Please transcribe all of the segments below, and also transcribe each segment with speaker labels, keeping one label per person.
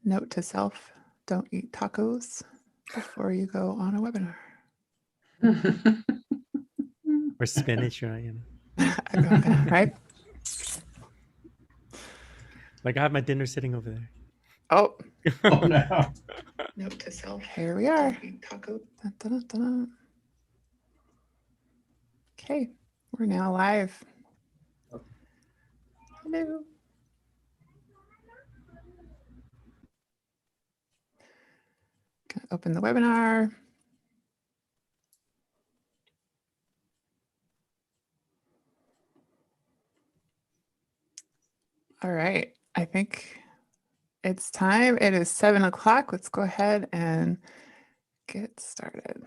Speaker 1: Note to self, don't eat tacos before you go on a webinar.
Speaker 2: Or spinach, right?
Speaker 1: Right?
Speaker 2: Like I have my dinner sitting over there.
Speaker 1: Oh.
Speaker 3: Oh no.
Speaker 1: Note to self. Here we are. Taco. Dun, dun, dun, dun. Okay, we're now live. Hello. Gonna open the webinar. All right, I think it's time. It is 7 o'clock. Let's go ahead and get started.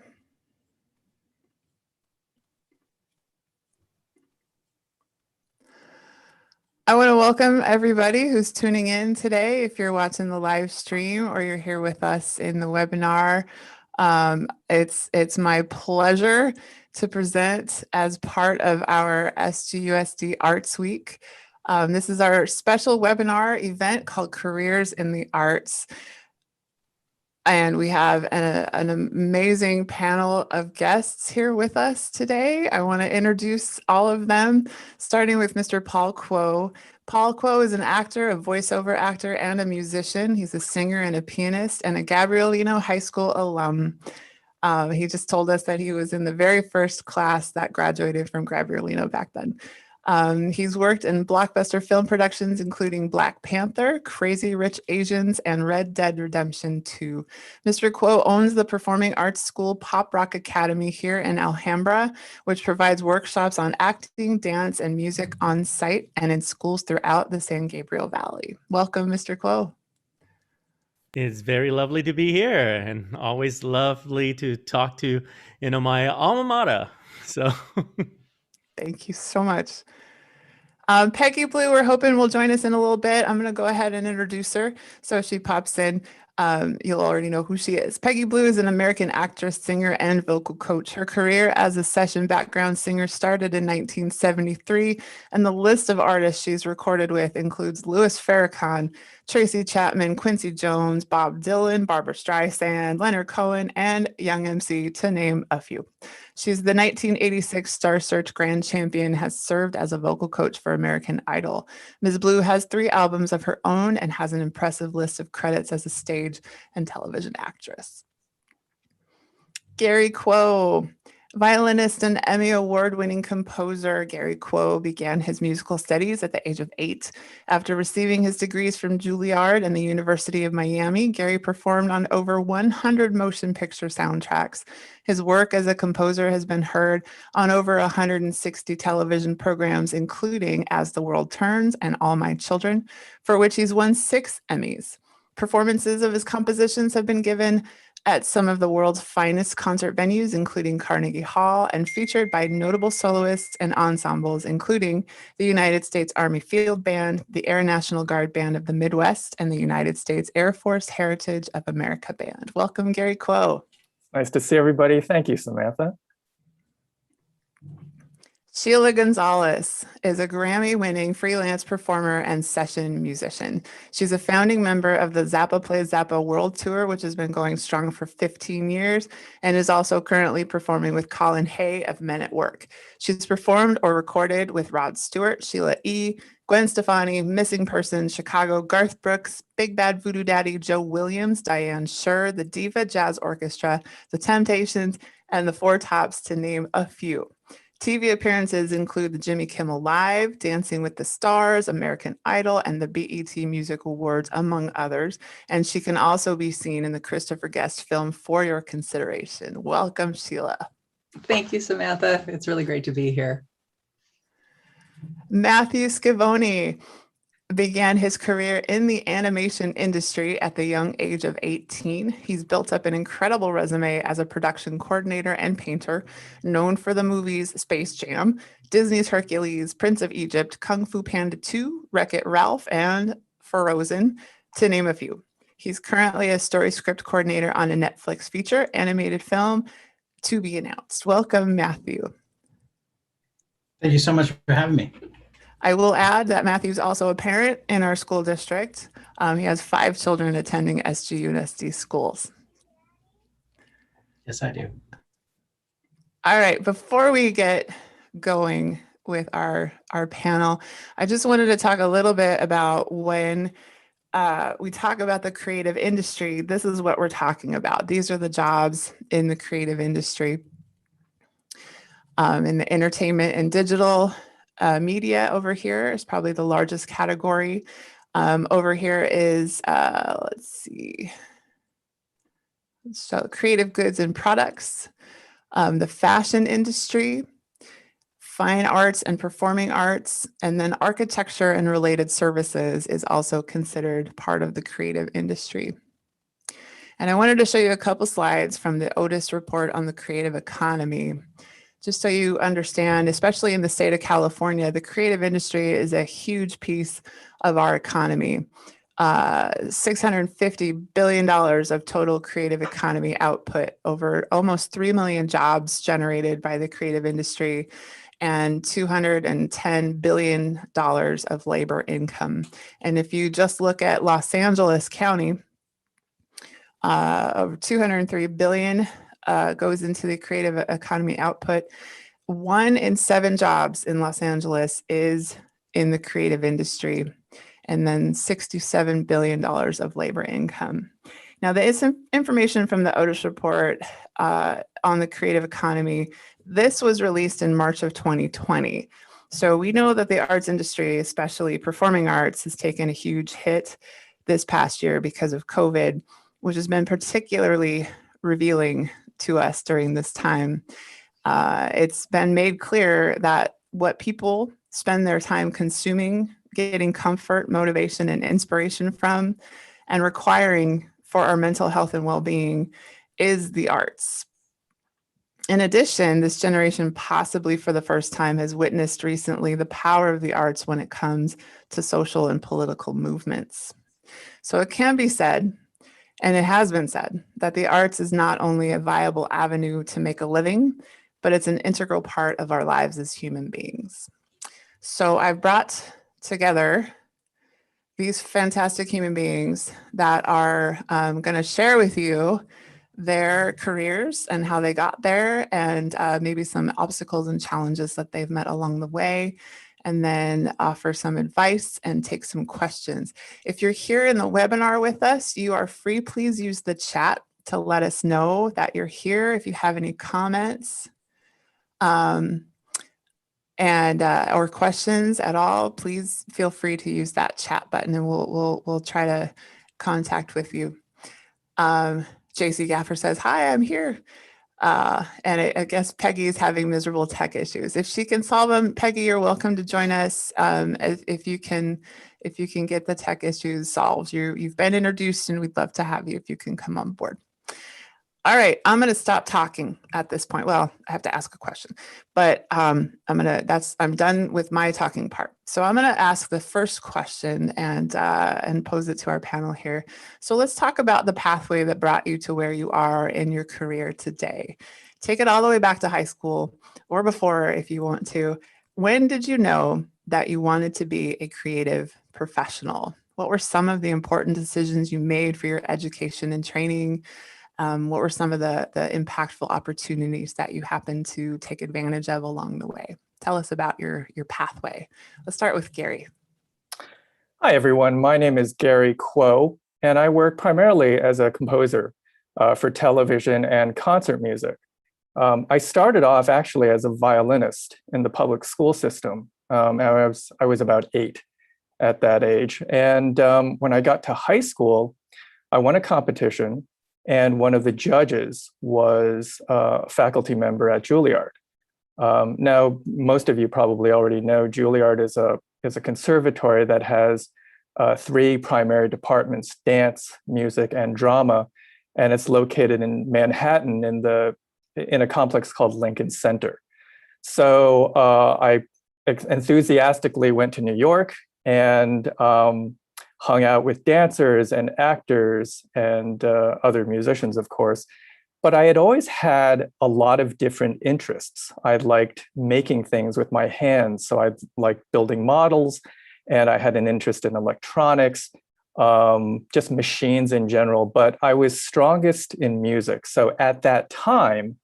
Speaker 1: I want to welcome everybody who's tuning in today. If you're watching the live stream or you're here with us in the webinar, it's my pleasure to present as part of our SGUSD Arts Week. This is our special webinar event called Careers in the Arts. And we have an amazing panel of guests here with us today. I want to introduce all of them, starting with Mr. Paul Kuo. Paul Kuo is an actor, a voiceover actor, and a musician. He's a singer and a pianist and a Gabrielino High School alum. He just told us that he was in the very first class that graduated from Gabrielino back then. He's worked in blockbuster film productions, including Black Panther, Crazy Rich Asians, and Red Dead Redemption 2. Mr. Kuo owns the Performing Arts School Pop Rock Academy here in Alhambra, which provides workshops on acting, dance, and music on site and in schools throughout the San Gabriel Valley. Welcome, Mr. Kuo.
Speaker 2: It's very lovely to be here, and always lovely to talk to, my alma mater. So
Speaker 1: thank you so much. Peggy Blue, we're hoping will join us in a little bit. I'm going to go ahead and introduce her. So if she pops in, you'll already know who she is. Peggy Blue is an American actress, singer, and vocal coach. Her career as a session background singer started in 1973, and the list of artists she's recorded with includes Louis Farrakhan, Tracy Chapman, Quincy Jones, Bob Dylan, Barbra Streisand, Leonard Cohen, and Young MC, to name a few. She's the 1986 Star Search Grand Champion, has served as a vocal coach for American Idol. Ms. Blue has 3 albums of her own and has an impressive list of credits as a stage and television actress. Gary Kuo. Violinist and Emmy Award-winning composer Gary Kuo began his musical studies at the age of 8. After receiving his degrees from Juilliard and the University of Miami, Gary performed on over 100 motion picture soundtracks. His work as a composer has been heard on over 160 television programs, including As the World Turns and All My Children, for which he's won 6 Emmys. Performances of his compositions have been given at some of the world's finest concert venues, including Carnegie Hall, and featured by notable soloists and ensembles, including the United States Army Field Band, the Air National Guard Band of the Midwest, and the United States Air Force Heritage of America Band. Welcome, Gary Kuo.
Speaker 4: Nice to see everybody. Thank you, Samantha.
Speaker 1: SCHEILA Gonzalez is a Grammy-winning freelance performer and session musician. She's a founding member of the Zappa Plays Zappa World Tour, which has been going strong for 15 years, and is also currently performing with Colin Hay of Men at Work. She's performed or recorded with Rod Stewart, Sheila E., Gwen Stefani, Missing Persons, Chicago, Garth Brooks, Big Bad Voodoo Daddy, Joe Williams, Diane Shure, the Diva Jazz Orchestra, The Temptations, and the Four Tops, to name a few. TV appearances include the Jimmy Kimmel Live, Dancing with the Stars, American Idol, and the BET Music Awards, among others. And she can also be seen in the Christopher Guest film For Your Consideration. Welcome, Sheila.
Speaker 5: Thank you, Samantha. It's really great to be here.
Speaker 1: Matthew Scavone began his career in the animation industry at the young age of 18. He's built up an incredible resume as a production coordinator and painter, known for the movies Space Jam, Disney's Hercules, Prince of Egypt, Kung Fu Panda 2, Wreck-It Ralph, and Frozen, to name a few. He's currently a story script coordinator on a Netflix feature animated film to be announced. Welcome, Matthew.
Speaker 3: Thank you so much for having me.
Speaker 1: I will add that Matthew's also a parent in our school district. He has 5 children attending SGUNSD schools.
Speaker 5: Yes, I do.
Speaker 1: All right, before we get going with our panel, I just wanted to talk a little bit about when we talk about the creative industry, this is what we're talking about. These are the jobs in the creative industry. In the entertainment and digital media over here is probably the largest category. Over here is, let's see, so creative goods and products, the fashion industry, fine arts and performing arts, and then architecture and related services is also considered part of the creative industry. And I wanted to show you a couple slides from the Otis report on the creative economy, just so you understand, especially in the state of California, the creative industry is a huge piece of our economy. $650 billion of total creative economy output, over almost 3 million jobs generated by the creative industry, and $210 billion of labor income. And if you just look at Los Angeles County, over $203 billion goes into the creative economy output. 1 in 7 jobs in Los Angeles is in the creative industry, and then $67 billion of labor income. Now, there is some information from the Otis report on the creative economy. This was released in March of 2020. So we know that the arts industry, especially performing arts, has taken a huge hit this past year because of COVID, which has been particularly revealing to us during this time. It's been made clear that what people spend their time consuming, getting comfort, motivation, and inspiration from, and requiring for our mental health and well-being is the arts. In addition, this generation, possibly for the first time, has witnessed recently the power of the arts when it comes to social and political movements. So it can be said, and it has been said, that the arts is not only a viable avenue to make a living, but it's an integral part of our lives as human beings. So I've brought together these fantastic human beings that are going to share with you their careers and how they got there, and maybe some obstacles and challenges that they've met along the way, and then offer some advice and take some questions. If you're here in the webinar with us, you are free. Please use the chat to let us know that you're here. If you have any comments or questions at all, please feel free to use that chat button, and we'll try to contact with you. JC Gaffer says, "Hi, I'm here." And I guess Peggy is having miserable tech issues. If she can solve them, Peggy, you're welcome to join us. If you can get the tech issues solved, you've been introduced, and we'd love to have you if you can come on board. All right, I'm going to stop talking at this point. Well, I have to ask a question, but I'm done with my talking part. So I'm going to ask the first question and pose it to our panel here. So let's talk about the pathway that brought you to where you are in your career today. Take it all the way back to high school or before if you want to. When did you know that you wanted to be a creative professional? What were some of the important decisions you made for your education and training? What were some of the impactful opportunities that you happened to take advantage of along the way? Tell us about your pathway. Let's start with Gary.
Speaker 4: Hi, everyone. My name is Gary Kuo, and I work primarily as a composer for television and concert music. I started off actually as a violinist in the public school system. I was about 8 at that age. And when I got to high school, I won a competition, and one of the judges was a faculty member at Juilliard. Now, most of you probably already know Juilliard is a conservatory that has 3 primary departments: dance, music, and drama, and it's located in Manhattan in a complex called Lincoln Center. So I enthusiastically went to New York and hung out with dancers and actors and other musicians, of course. But I had always had a lot of different interests. I liked making things with my hands. So I liked building models, and I had an interest in electronics, just machines in general, but I was strongest in music. So at that time,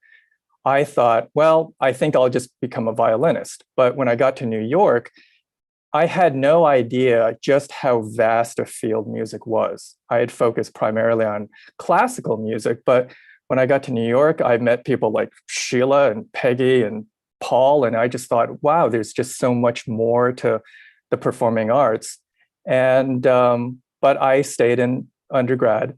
Speaker 4: I thought, well, I think I'll just become a violinist. But when I got to New York, I had no idea just how vast a field music was. I had focused primarily on classical music, but when I got to New York, I met people like SCHEILA and PEGGI and Paul, and I just thought, wow, there's just so much more to the performing arts. And but I stayed in undergrad.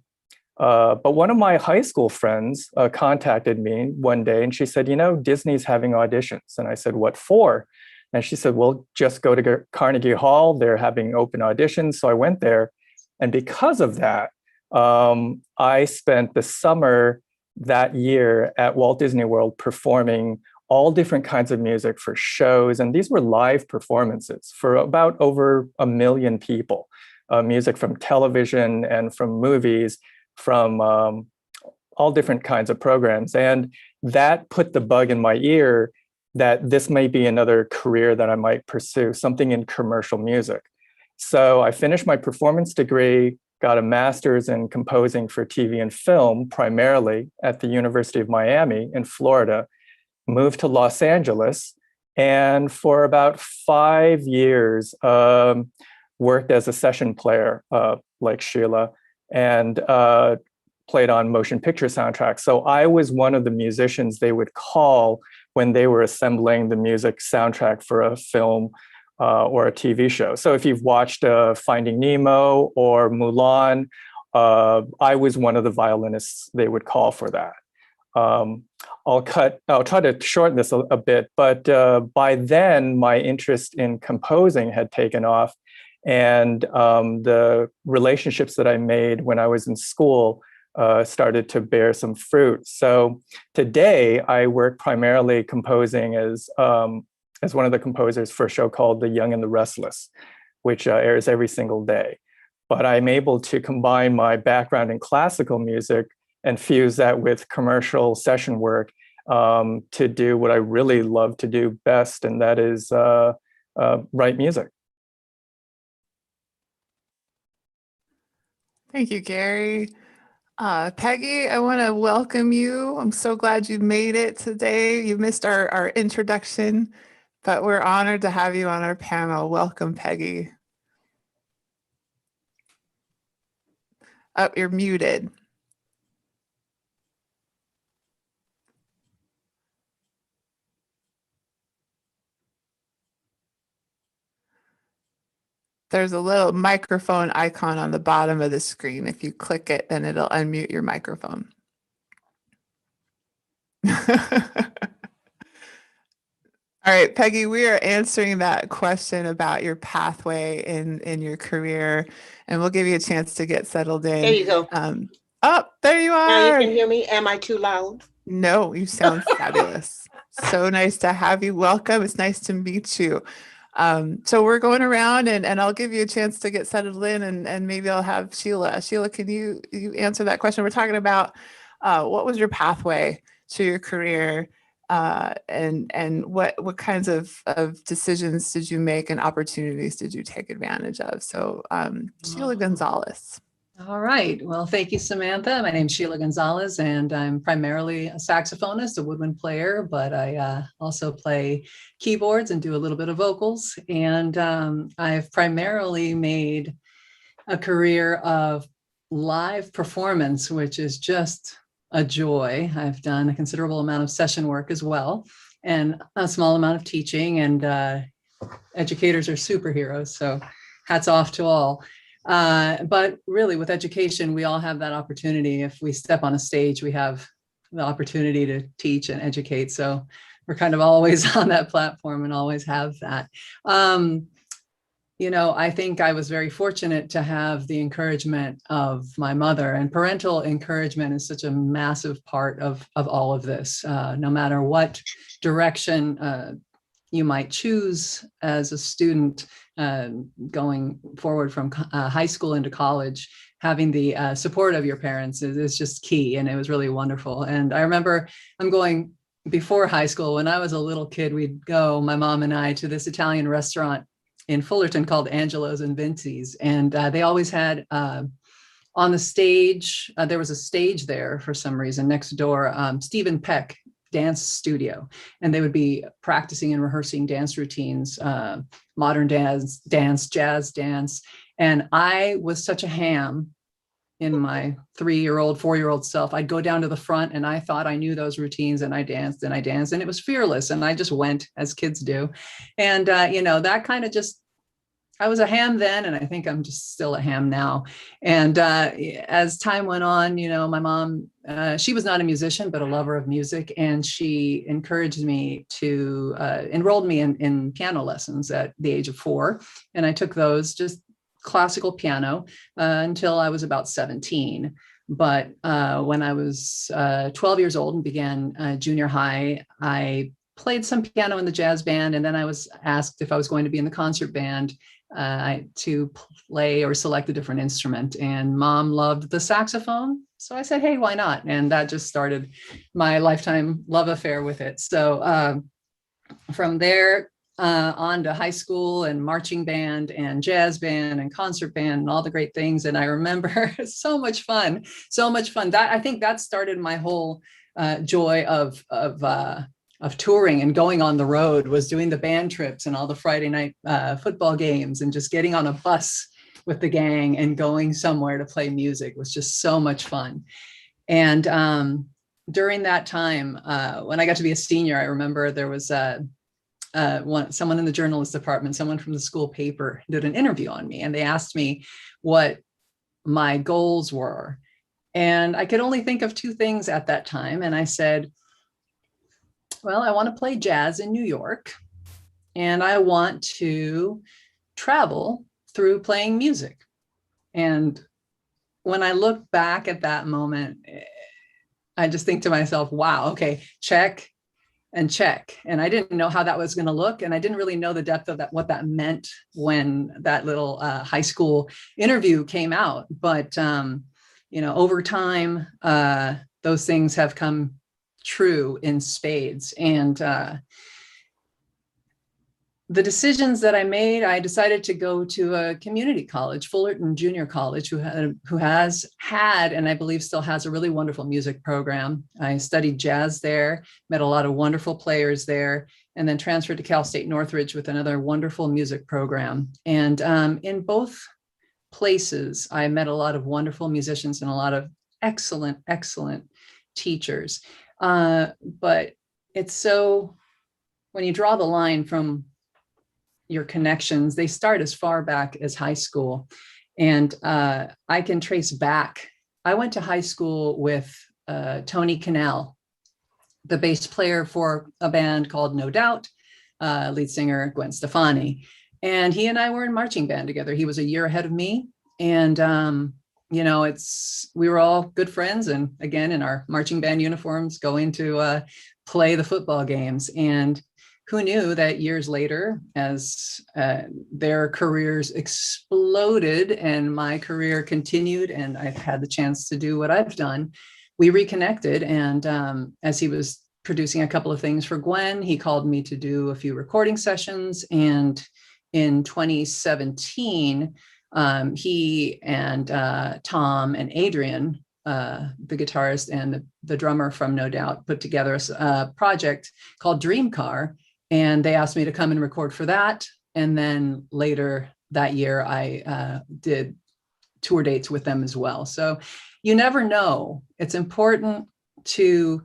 Speaker 4: But one of my high school friends contacted me one day, and she said, you know, Disney's having auditions. And I said, what for? And she said, well, just go to Carnegie Hall. They're having open auditions. So I went there. And because of that, I spent the summer that year at Walt Disney World performing all different kinds of music for shows. And these were live performances for about over 1 million people. Music from television and from movies, from all different kinds of programs. And that put the bug in my ear that this may be another career that I might pursue, something in commercial music. So I finished my performance degree, got a master's in composing for TV and film, primarily at the University of Miami in Florida, moved to Los Angeles, and for about 5 years, worked as a session player like SCHEILA, and played on motion picture soundtracks. So I was one of the musicians they would call when they were assembling the music soundtrack for a film or a TV show. So if you've watched Finding Nemo or Mulan, I was one of the violinists they would call for that. I'll try to shorten this a bit, but by then my interest in composing had taken off, and the relationships that I made when I was in school started to bear some fruit. So today I work primarily composing as one of the composers for a show called The Young and the Restless, which airs every single day. But I'm able to combine my background in classical music and fuse that with commercial session work to do what I really love to do best, and that is write music.
Speaker 1: Thank you, Gary. Peggy, I want to welcome you. I'm so glad you made it today. You missed our introduction, but we're honored to have you on our panel. Welcome, Peggy. Oh, you're muted. There's a little microphone icon on the bottom of the screen. If you click it, then it'll unmute your microphone. All right, Peggy, we are answering that question about your pathway in your career, and we'll give you a chance to get settled in.
Speaker 3: There you go.
Speaker 1: Oh, there you are.
Speaker 3: Now you can hear me. Am I too loud?
Speaker 1: No, you sound fabulous. So nice to have you. Welcome. It's nice to meet you. So we're going around, and I'll give you a chance to get settled in, and maybe I'll have SCHEILA. SCHEILA, can you answer that question? We're talking about what was your pathway to your career, and what kinds of decisions did you make and opportunities did you take advantage of? So SCHEILA Gonzalez.
Speaker 5: All right. Well, thank you, Samantha. My name is SCHEILA Gonzalez, and I'm primarily a saxophonist, a woodwind player, but I also play keyboards and do a little bit of vocals. And I've primarily made a career of live performance, which is just a joy. I've done a considerable amount of session work as well, and a small amount of teaching, and educators are superheroes. So hats off to all. But really with education, we all have that opportunity. If we step on a stage, we have the opportunity to teach and educate. So we're kind of always on that platform and always have that. You know, I think I was very fortunate to have the encouragement of my mother, and parental encouragement is such a massive part of all of this. No matter what direction you might choose as a student going forward from high school into college, having the support of your parents is just key. And it was really wonderful. And I remember before high school, when I was a little kid, we'd go, my mom and I, to this Italian restaurant in Fullerton called Angelo's and Vinci's. And they always had on the stage, there was a stage there for some reason next door, Stephen Peck dance studio. And they would be practicing and rehearsing dance routines, modern dance, jazz dance. And I was such a ham in my 3-year-old, 4-year-old self. I'd go down to the front and I thought I knew those routines, and I danced and it was fearless. And I just went, as kids do. And, that kind of just, I was a ham then, and I think I'm just still a ham now. And as time went on, my mom, she was not a musician, but a lover of music. And she encouraged me to, enrolled me in piano lessons at the age of 4. And I took those, just classical piano, until I was about 17. But when I was 12 years old and began junior high, I played some piano in the jazz band. And then I was asked if I was going to be in the concert band to play or select a different instrument. And Mom loved the saxophone. So I said, hey, why not? And that just started my lifetime love affair with it. So from there, on to high school and marching band and jazz band and concert band and all the great things. And I remember so much fun. That, I think that started my whole joy of touring and going on the road, was doing the band trips and all the Friday night football games, and just getting on a bus with the gang and going somewhere to play music was just so much fun. And during that time, when I got to be a senior, I remember there was someone in the journalist department, someone from the school paper, did an interview on me, and they asked me what my goals were. And I could only think of 2 things at that time. And I said, well, I want to play jazz in New York, and I want to travel through playing music. And when I look back at that moment, I just think to myself, wow, okay, check and check. And I didn't know how that was going to look. And I didn't really know the depth of that, what that meant when that little high school interview came out. But, over time, those things have come true in spades. And the decisions that I made, I decided to go to a community college, Fullerton Junior College, who has had, and I believe still has, a really wonderful music program. I studied jazz there, met a lot of wonderful players there, and then transferred to Cal State Northridge with another wonderful music program. And in both places, I met a lot of wonderful musicians and a lot of excellent, excellent teachers. But it's so, when you draw the line from your connections, they start as far back as high school. And I can trace back. I went to high school with Tony Cannell, the bass player for a band called No Doubt, lead singer Gwen Stefani. And he and I were in marching band together. He was a year ahead of me. And, we were all good friends. And again, in our marching band uniforms, going to play the football games. And who knew that years later, as their careers exploded and my career continued, and I've had the chance to do what I've done, we reconnected. And as he was producing a couple of things for Gwen, he called me to do a few recording sessions. And in 2017, he and Tom and Adrian, the guitarist and the drummer from No Doubt, put together a project called Dream Car. And they asked me to come and record for that. And then later that year, I did tour dates with them as well. So you never know. It's important to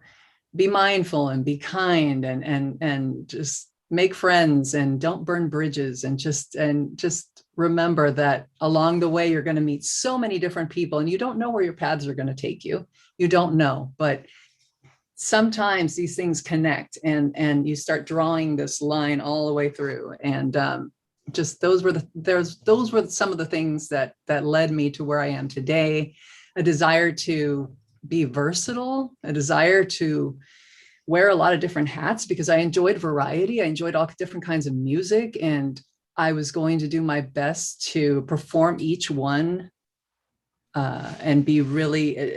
Speaker 5: be mindful and be kind and just make friends and don't burn bridges, and just remember that along the way, you're going to meet so many different people, and you don't know where your paths are going to take you. You don't know, but sometimes these things connect, and you start drawing this line all the way through. And just those were some of the things that led me to where I am today. A desire to be versatile, a desire to wear a lot of different hats, because I enjoyed variety. I enjoyed all different kinds of music, and I was going to do my best to perform each one and be really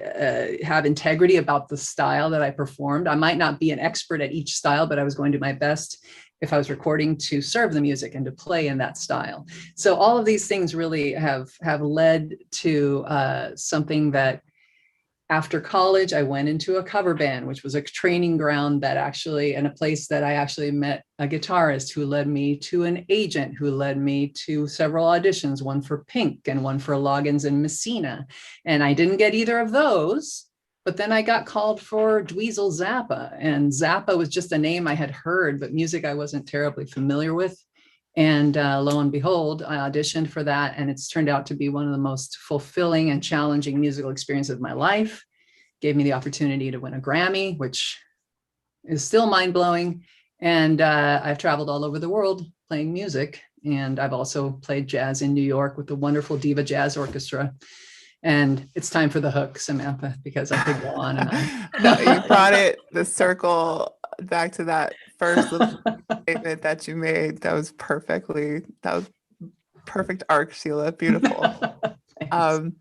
Speaker 5: have integrity about the style that I performed. I might not be an expert at each style, but I was going to do my best if I was recording to serve the music and to play in that style. So all of these things really have led to something that after college, I went into a cover band, which was a training ground that actually, and a place that I actually met a guitarist who led me to an agent who led me to several auditions, one for Pink and one for Loggins and Messina. And I didn't get either of those, but then I got called for Dweezil Zappa, and Zappa was just a name I had heard, but music I wasn't terribly familiar with. And lo and behold, I auditioned for that, and it's turned out to be one of the most fulfilling and challenging musical experiences of my life. Gave me the opportunity to win a Grammy, which is still mind-blowing. And I've traveled all over the world playing music. And I've also played jazz in New York with the wonderful Diva Jazz Orchestra. And it's time for the hook, Samantha, because I could go on and on.
Speaker 1: No, you brought the circle back to that first little statement that you made. That was perfect arc, Sheila. Beautiful. How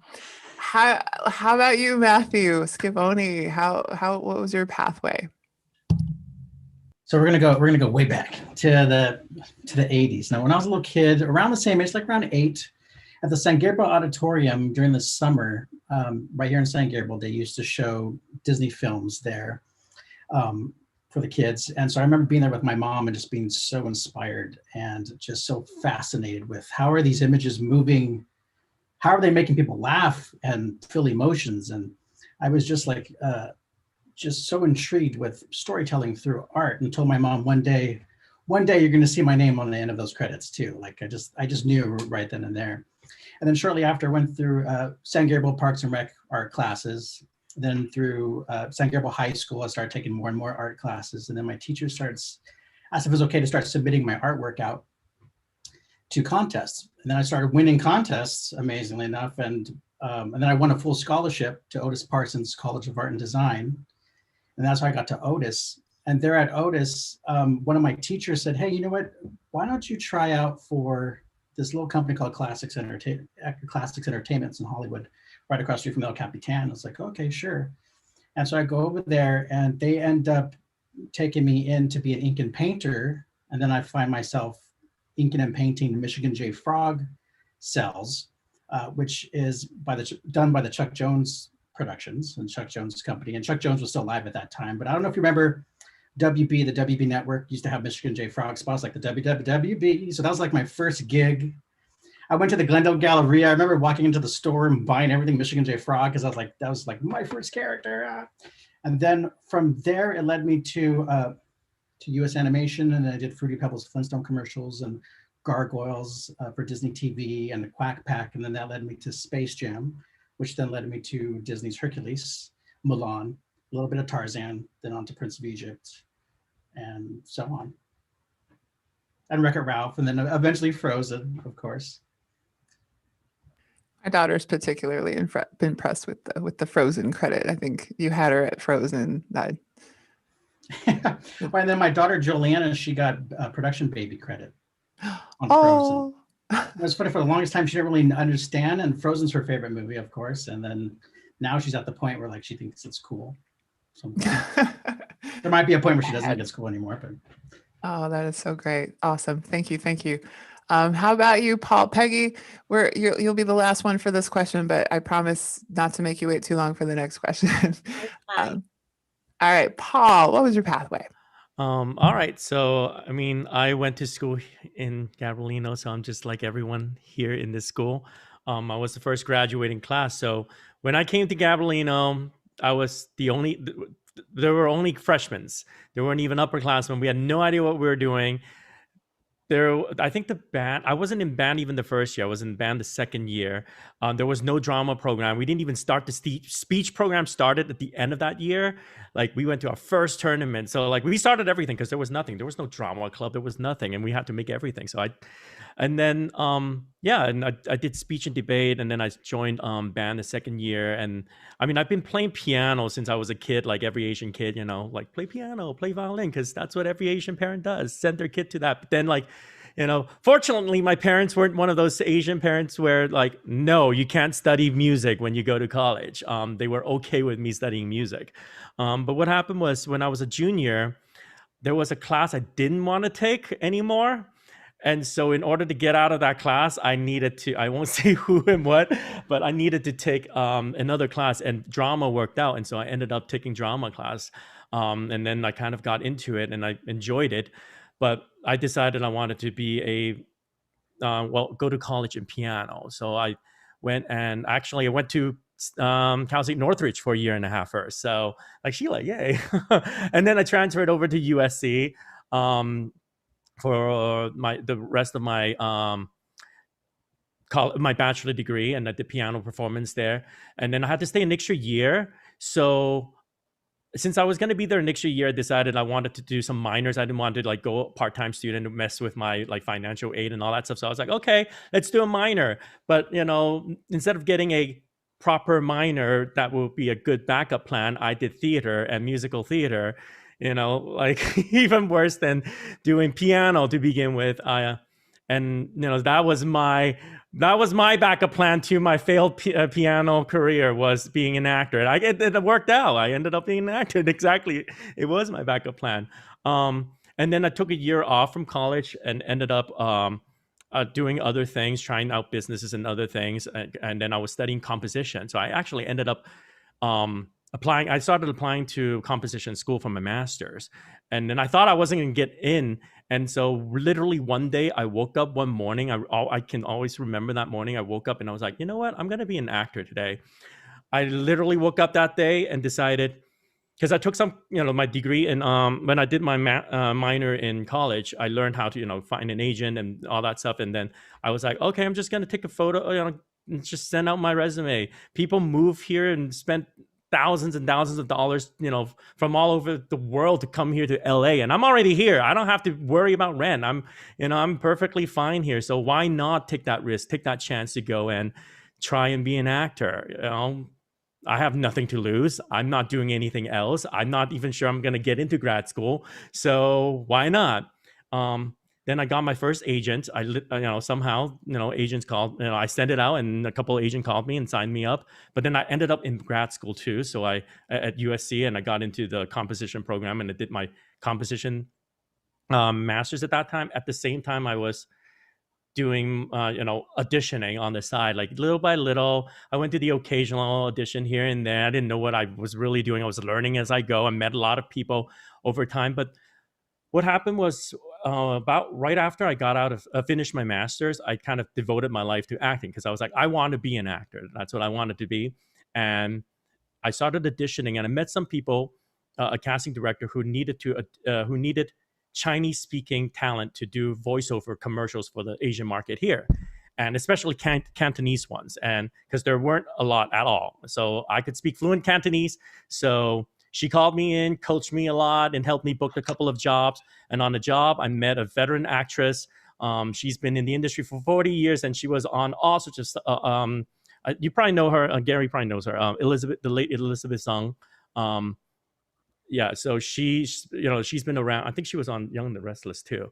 Speaker 1: about you, Matthew Schiavone? What was your pathway?
Speaker 6: So we're gonna go way back to the 80s. Now, when I was a little kid, around the same age, like around 8, at the San Gabriel Auditorium during the summer, right here in San Gabriel, they used to show Disney films there for the kids. And so I remember being there with my mom and just being so inspired and just so fascinated with how are these images moving? How are they making people laugh and feel emotions? And I was just like, just so intrigued with storytelling through art, and told my mom one day you're going to see my name on the end of those credits too. Like I just knew right then and there. And then shortly after, I went through San Gabriel Parks and Rec art classes. Then through San Gabriel High School, I started taking more and more art classes. And then my teacher asked if it was okay to start submitting my artwork out to contests. And then I started winning contests, amazingly enough. And then I won a full scholarship to Otis Parsons College of Art and Design. And that's how I got to Otis. And there at Otis, one of my teachers said, hey, you know what? Why don't you try out for this little company called Classics Entertainments in Hollywood, right across the street from El Capitan. I was like, okay, sure. And so I go over there, and they end up taking me in to be an ink and painter. And then I find myself inking and painting Michigan J. Frog cells, which is done by the Chuck Jones Productions and Chuck Jones Company. And Chuck Jones was still alive at that time. But I don't know if you remember WB, the WB network used to have Michigan J. Frog spots like the WWWB. So that was like my first gig. I went to the Glendale Galleria. I remember walking into the store and buying everything Michigan J. Frog because I was like, that was like my first character. And then from there, it led me to US Animation, and I did Fruity Pebbles Flintstone commercials and Gargoyles for Disney TV and the Quack Pack. And then that led me to Space Jam, which then led me to Disney's Hercules, Mulan, a little bit of Tarzan, then on to Prince of Egypt, and so on. And Wreck-It Ralph, and then eventually Frozen, of course.
Speaker 1: My daughter's particularly impressed with the Frozen credit. I think you had her at Frozen.
Speaker 6: Well, and then my daughter Juliana, she got a production baby credit on Frozen. It was funny, for the longest time she didn't really understand, and Frozen's her favorite movie, of course. And then now she's at the point where like she thinks it's cool. So there might be a point where she doesn't think it's cool anymore, but.
Speaker 1: Oh, that is so great. Awesome. Thank you. How about you, Paul? PEGGI, you'll be the last one for this question, but I promise not to make you wait too long for the next question. All right, Paul, what was your pathway?
Speaker 2: All right. So, I mean, I went to school in Gabrielino, so I'm just like everyone here in this school. I was the first graduating class. So when I came to Gabrielino, I was there were only freshmen. There weren't even upperclassmen. We had no idea what we were doing. I think the band, I wasn't in band even the first year. I was in band the second year. There was no drama program. We didn't even start the speech program started at the end of that year. Like we went to our first tournament. So like we started everything because there was nothing. There was no drama club. There was nothing. And we had to make everything. So I did speech and debate. And then I joined band the second year. And I mean, I've been playing piano since I was a kid, like every Asian kid, like play piano, play violin, because that's what every Asian parent does, send their kid to that. But then like fortunately, my parents weren't one of those Asian parents where like, no, you can't study music when you go to college. They were okay with me studying music. But what happened was when I was a junior, there was a class I didn't want to take anymore. And so in order to get out of that class, I needed to, I won't say who and what, but I needed to take another class, and drama worked out. And so I ended up taking drama class. And then I kind of got into it and I enjoyed it. But I decided I wanted to be go to college in piano. So I went to Cal State Northridge for a year and a half first. So like Sheila, yay. And then I transferred over to USC for the rest of my my bachelor degree, and I did piano performance there. And then I had to stay an extra year. So since I was going to be there an extra year, I decided I wanted to do some minors. I didn't want to like go part-time student and mess with my like financial aid and all that stuff. So I was like, okay, let's do a minor. But instead of getting a proper minor that will be a good backup plan, I did theater and musical theater, like even worse than doing piano to begin with. That was my backup plan to my failed piano career, was being an actor. And it worked out. I ended up being an actor. Exactly. It was my backup plan. And then I took a year off from college and ended up doing other things, trying out businesses and other things. And then I was studying composition. So I actually ended up applying. I started applying to composition school for my master's. And then I thought I wasn't going to get in. And so literally one day I woke up one morning. I can always remember that morning. I woke up and I was like, you know what? I'm going to be an actor today. I literally woke up that day and decided, because I took some, my degree. And when I did my minor in college, I learned how to, find an agent and all that stuff. And then I was like, okay, I'm just going to take a photo, and just send out my resume. People move here and spend thousands and thousands of dollars, from all over the world to come here to LA. And I'm already here. I don't have to worry about rent. I'm perfectly fine here. So why not take that risk, take that chance to go and try and be an actor? I have nothing to lose. I'm not doing anything else. I'm not even sure I'm going to get into grad school. So why not? Then I got my first agent. Somehow, agents called, I sent it out and a couple of agents called me and signed me up. But then I ended up in grad school too. So at USC, and I got into the composition program and I did my composition master's at that time. At the same time, I was doing, auditioning on the side, like little by little. I went to the occasional audition here and there. I didn't know what I was really doing. I was learning as I go. I met a lot of people over time. But what happened was about right after I got out of finished my master's, I kind of devoted my life to acting, because I was like, I want to be an actor. That's what I wanted to be. And I started auditioning, and I met some people, a casting director who needed Chinese speaking talent to do voiceover commercials for the Asian market here, and especially Cantonese ones. And because there weren't a lot at all. So I could speak fluent Cantonese. So she called me in, coached me a lot, and helped me book a couple of jobs. And on the job, I met a veteran actress. She's been in the industry for 40 years, and she was on all sorts of stuff. You probably know her. Gary probably knows her. The late Elizabeth Sung. So she's been around. I think she was on Young and the Restless too.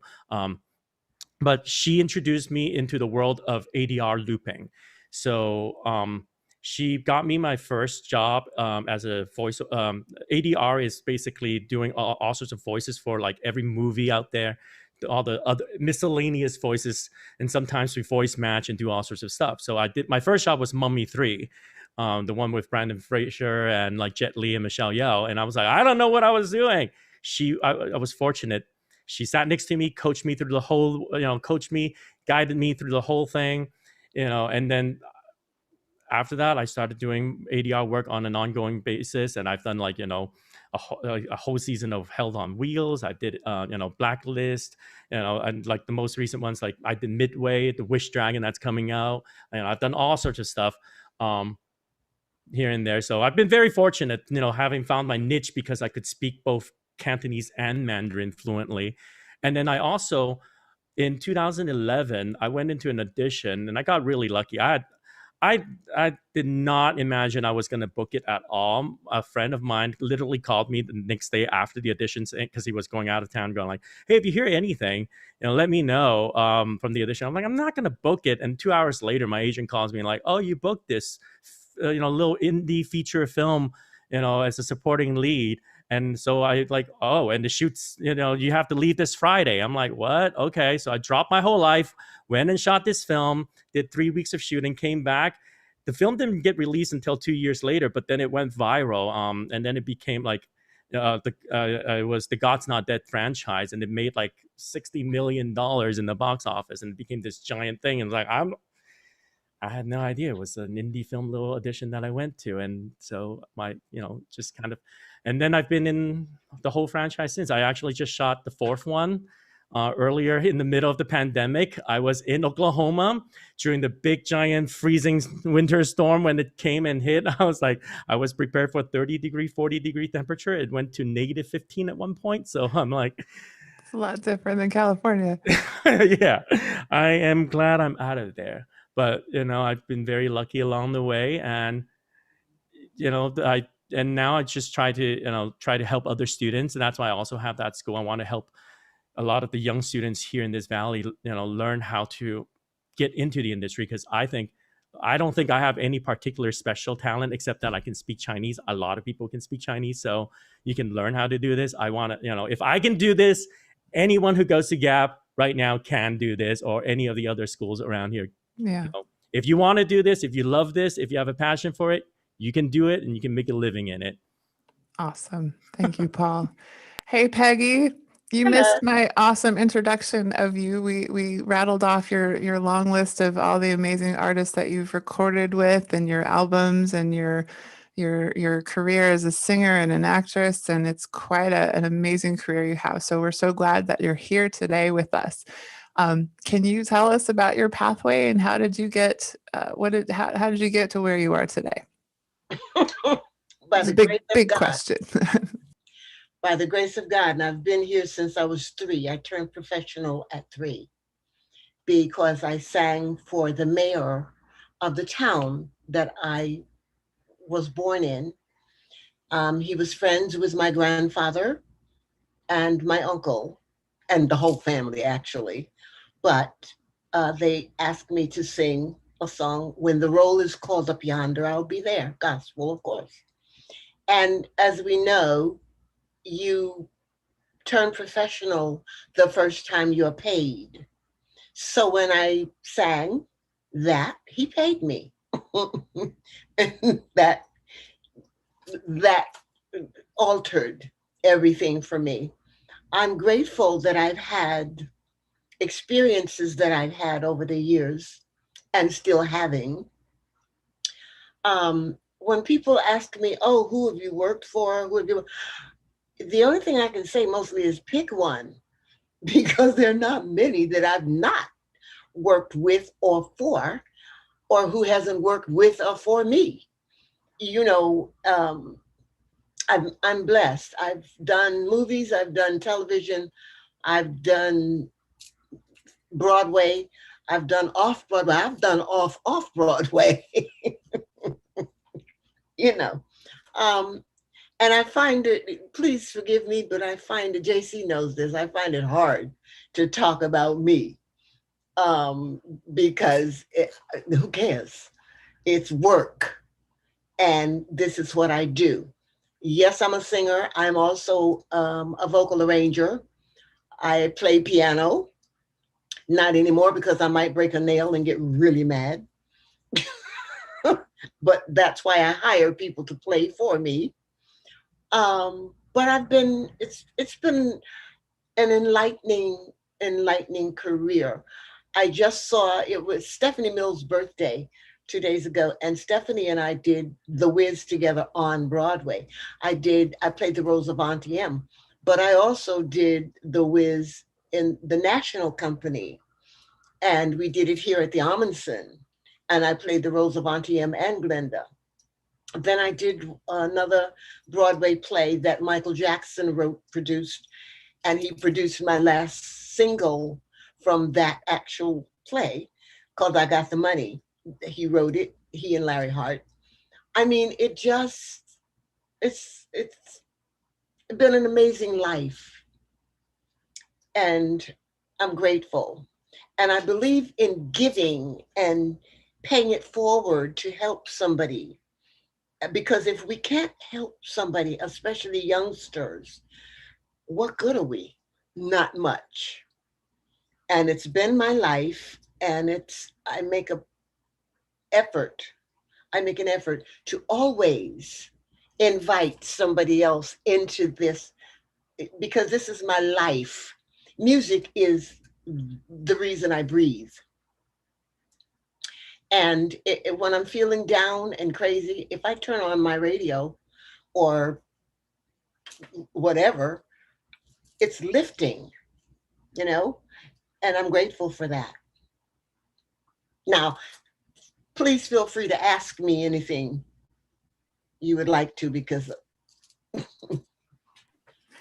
Speaker 2: But she introduced me into the world of ADR looping. So she got me my first job as a voice. ADR is basically doing all sorts of voices for like every movie out there, all the other miscellaneous voices, and sometimes we voice match and do all sorts of stuff. So my first job was Mummy 3, the one with Brandon Fraser and like Jet Li and Michelle Yeoh. And I was like, I don't know what I was doing. I was fortunate. She sat next to me, coached me through the whole, guided me through the whole thing, and then after that, I started doing ADR work on an ongoing basis, and I've done like a whole season of Held on Wheels. I did Blacklist, and like the most recent ones, like I did Midway, the Wish Dragon that's coming out, and I've done all sorts of stuff here and there. So I've been very fortunate, having found my niche, because I could speak both Cantonese and Mandarin fluently. And then I also, in 2011, I went into an audition, and I got really lucky. I did not imagine I was going to book it at all. A friend of mine literally called me the next day after the auditions because he was going out of town, going like, "Hey, if you hear anything, let me know from the audition." I'm like, "I'm not going to book it." And 2 hours later, my agent calls me like, "Oh, you booked this, little indie feature film, as a supporting lead." And so I like, "Oh, and the shoots, you have to leave this Friday." I'm like, "What?" Okay. So I dropped my whole life, went and shot this film, did 3 weeks of shooting, came back. The film didn't get released until 2 years later, but then it went viral. And then it became like, it was the God's Not Dead franchise, and it made like $60 million in the box office, and it became this giant thing. And like, I had no idea it was an indie film little audition that I went to. And so just kind of, and then I've been in the whole franchise since. I actually just shot the fourth one earlier in the middle of the pandemic. I was in Oklahoma during the big giant freezing winter storm when it came and hit. I was prepared for 30-degree, 40-degree temperature. It went to -15 at one point. So I'm like,
Speaker 1: It's a lot different than California.
Speaker 2: yeah, I am glad I'm out of there. But, I've been very lucky along the way. And, and now I just try to help other students. And that's why I also have that school. I want to help a lot of the young students here in this valley, learn how to get into the industry. Because I don't think I have any particular special talent except that I can speak Chinese. A lot of people can speak Chinese. So you can learn how to do this. I want to, if I can do this, anyone who goes to Gap right now can do this, or any of the other schools around here.
Speaker 1: Yeah.
Speaker 2: If you want to do this, if you love this, if you have a passion for it, you can do it and you can make a living in it.
Speaker 1: Awesome. Thank you, Paul. Hey, Peggy, you missed my awesome introduction of you. We rattled off your long list of all the amazing artists that you've recorded with, and your albums, and your career as a singer and an actress, and it's quite an amazing career you have. So we're so glad that you're here today with us. Can you tell us about your pathway, and how did you get how did you get to where you are today? It's a big question.
Speaker 3: By the grace of God, and I've been here since I was 3. I turned professional at 3 because I sang for the mayor of the town that I was born in. He was friends with my grandfather and my uncle, and the whole family actually. But they asked me to sing a song, "When the Roll is Called Up Yonder, I'll Be There," gospel, of course. And as we know, you turn professional the first time you're paid. So when I sang that, he paid me. And that altered everything for me. I'm grateful that I've had experiences that I've had over the years and still having. When people ask me, "Oh, who have you worked for? Who have you?" The only thing I can say mostly is pick one, because there are not many that I've not worked with or for, or who hasn't worked with or for me. I'm blessed. I've done movies, I've done television, I've done Broadway, I've done off-Broadway, I've done off-Broadway. And I find it, please forgive me, but I find it, JC knows this, I find it hard to talk about me because who cares? It's work, and this is what I do. Yes, I'm a singer. I'm also a vocal arranger. I play piano, not anymore because I might break a nail and get really mad. But that's why I hire people to play for me. But it's been an enlightening career. I just saw, it was Stephanie Mills' birthday 2 days ago, and Stephanie and I did The Wiz together on Broadway. I played the roles of Auntie M, but I also did The Wiz in the National Company, and we did it here at the Amundsen, and I played the roles of Auntie M and Glenda. Then I did another Broadway play that Michael Jackson produced, and he produced my last single from that actual play called "I Got the Money." He wrote it he and Larry Hart. I mean, it's been an amazing life, and I'm grateful. And I believe in giving and paying it forward to help somebody. Because if we can't help somebody, especially youngsters, what good are we? Not much. And it's been my life, and I make a effort. I make an effort to always invite somebody else into this, because this is my life. Music is the reason I breathe. And when I'm feeling down and crazy, if I turn on my radio or whatever, it's lifting, you know, and I'm grateful for that. Now, please feel free to ask me anything you would like to, because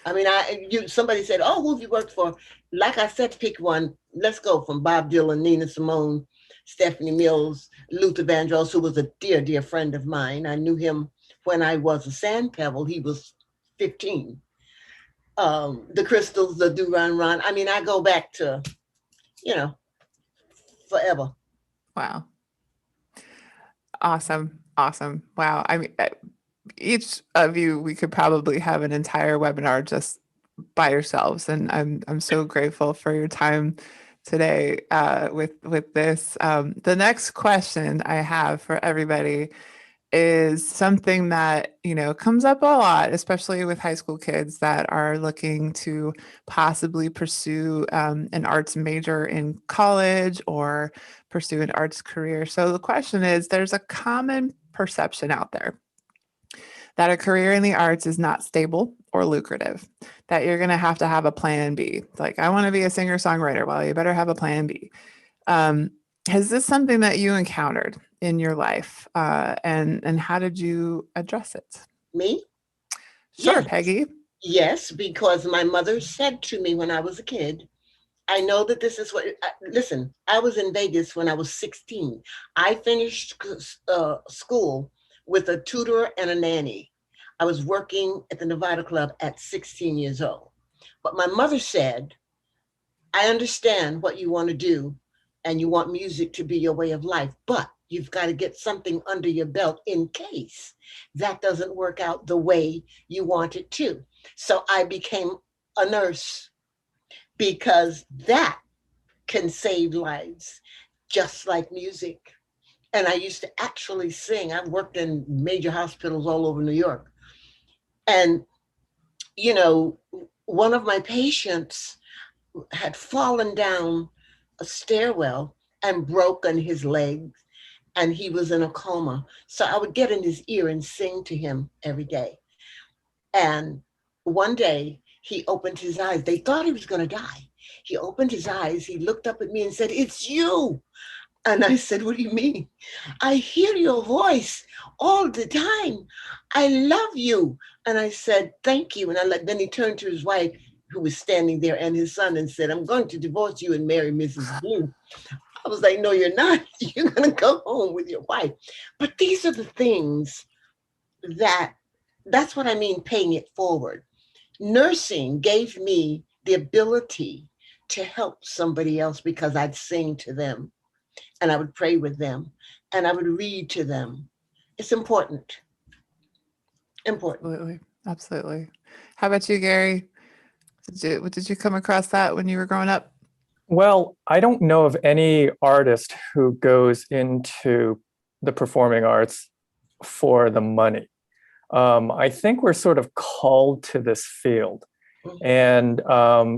Speaker 3: I mean, somebody said, "Oh, who have you worked for?" Like I said, pick one. Let's go from Bob Dylan, Nina Simone, Stephanie Mills, Luther Vandross, who was a dear, dear friend of mine. I knew him when I was a sand pebble. He was 15. The Crystals, the Do Run Run. I mean, I go back to, forever.
Speaker 1: Wow. Awesome. Awesome. Wow. I mean, each of you, we could probably have an entire webinar just by yourselves. And I'm so grateful for your time today with this. The next question I have for everybody is something that, comes up a lot, especially with high school kids that are looking to possibly pursue an arts major in college or pursue an arts career. So the question is, there's a common perception out there that a career in the arts is not stable or lucrative, that you're going to have a plan B. Like, I want to be a singer-songwriter. Well, you better have a plan B. Is this something that you encountered in your life? And how did you address it?
Speaker 3: Me?
Speaker 1: Sure,
Speaker 3: Yes.
Speaker 1: PEGGI.
Speaker 3: Yes, because my mother said to me when I was a kid, I know that this is listen, I was in Vegas when I was 16. I finished school with a tutor and a nanny. I was working at the Nevada Club at 16 years old. But my mother said, I understand what you want to do, and you want music to be your way of life, but you've got to get something under your belt in case that doesn't work out the way you want it to. So I became a nurse, because that can save lives, just like music. And I used to actually sing. I've worked in major hospitals all over New York. And, one of my patients had fallen down a stairwell and broken his legs, and he was in a coma. So I would get in his ear and sing to him every day. And one day he opened his eyes. They thought he was going to die. He opened his eyes. He looked up at me and said, "It's you." And I said, "What do you mean?" "I hear your voice all the time. I love you." And I said, "Thank you." And then he turned to his wife, who was standing there, and his son, and said, "I'm going to divorce you and marry Mrs. Blue." I was like, "No, you're not. You're going to go home with your wife." But these are the things that's what I mean, paying it forward. Nursing gave me the ability to help somebody else, because I'd sing to them, and I would pray with them, and I would read to them. It's important. Important.
Speaker 1: Absolutely. Absolutely. How about you, Gary? Did you come across that when you were growing up?
Speaker 4: Well, I don't know of any artist who goes into the performing arts for the money. I think we're sort of called to this field. And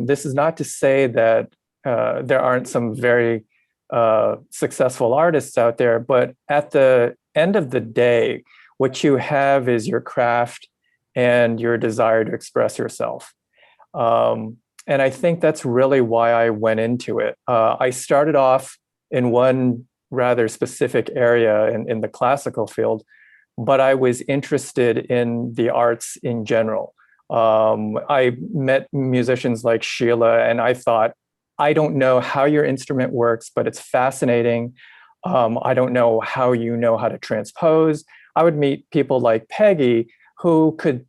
Speaker 4: this is not to say that there aren't some very successful artists out there, but at the end of the day, what you have is your craft and your desire to express yourself. And I think that's really why I went into it. I started off in one rather specific area in the classical field, but I was interested in the arts in general. I met musicians like SCHEILA, and I thought, I don't know how your instrument works, but it's fascinating. I don't know how you know how to transpose. I would meet people like PEGGI who could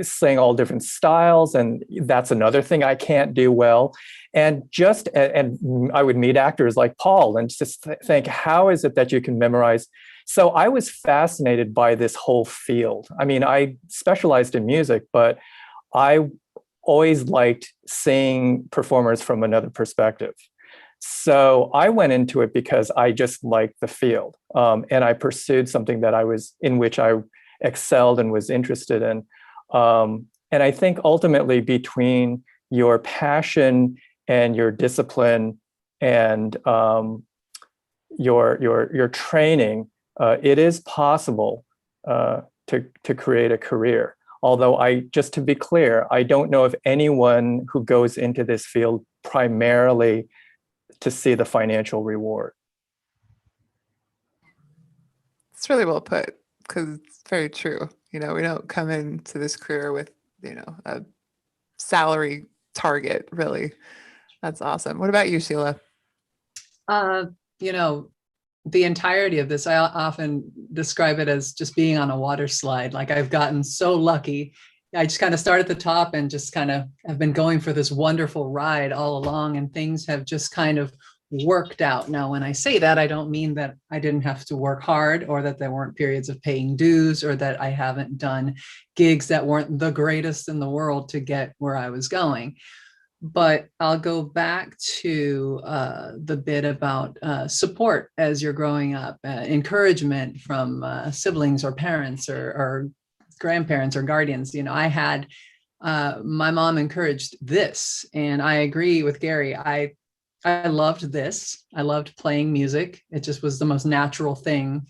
Speaker 4: sing all different styles, and that's another thing I can't do well. And I would meet actors like Paul and just think, how is it that you can memorize? So I was fascinated by this whole field. I mean, I specialized in music, but I always liked seeing performers from another perspective. So I went into it because I just liked the field, and I pursued something that in which I excelled and was interested in. And I think ultimately, between your passion and your discipline and your training, it is possible to create a career. Although just to be clear, I don't know of anyone who goes into this field primarily to see the financial reward.
Speaker 1: It's really well put, because it's very true. We don't come into this career with, a salary target, really. That's awesome. What about you, Sheila?
Speaker 5: The entirety of this, I often describe it as just being on a water slide. Like, I've gotten so lucky. I just kind of start at the top and just kind of have been going for this wonderful ride all along, and things have just kind of worked out. Now, when I say that, I don't mean that I didn't have to work hard, or that there weren't periods of paying dues, or that I haven't done gigs that weren't the greatest in the world to get where I was going. But I'll go back to the bit about support as you're growing up, encouragement from siblings or parents or grandparents or guardians. I had, my mom encouraged this, and I agree with Gary. I loved this. I loved playing music. It just was the most natural thing.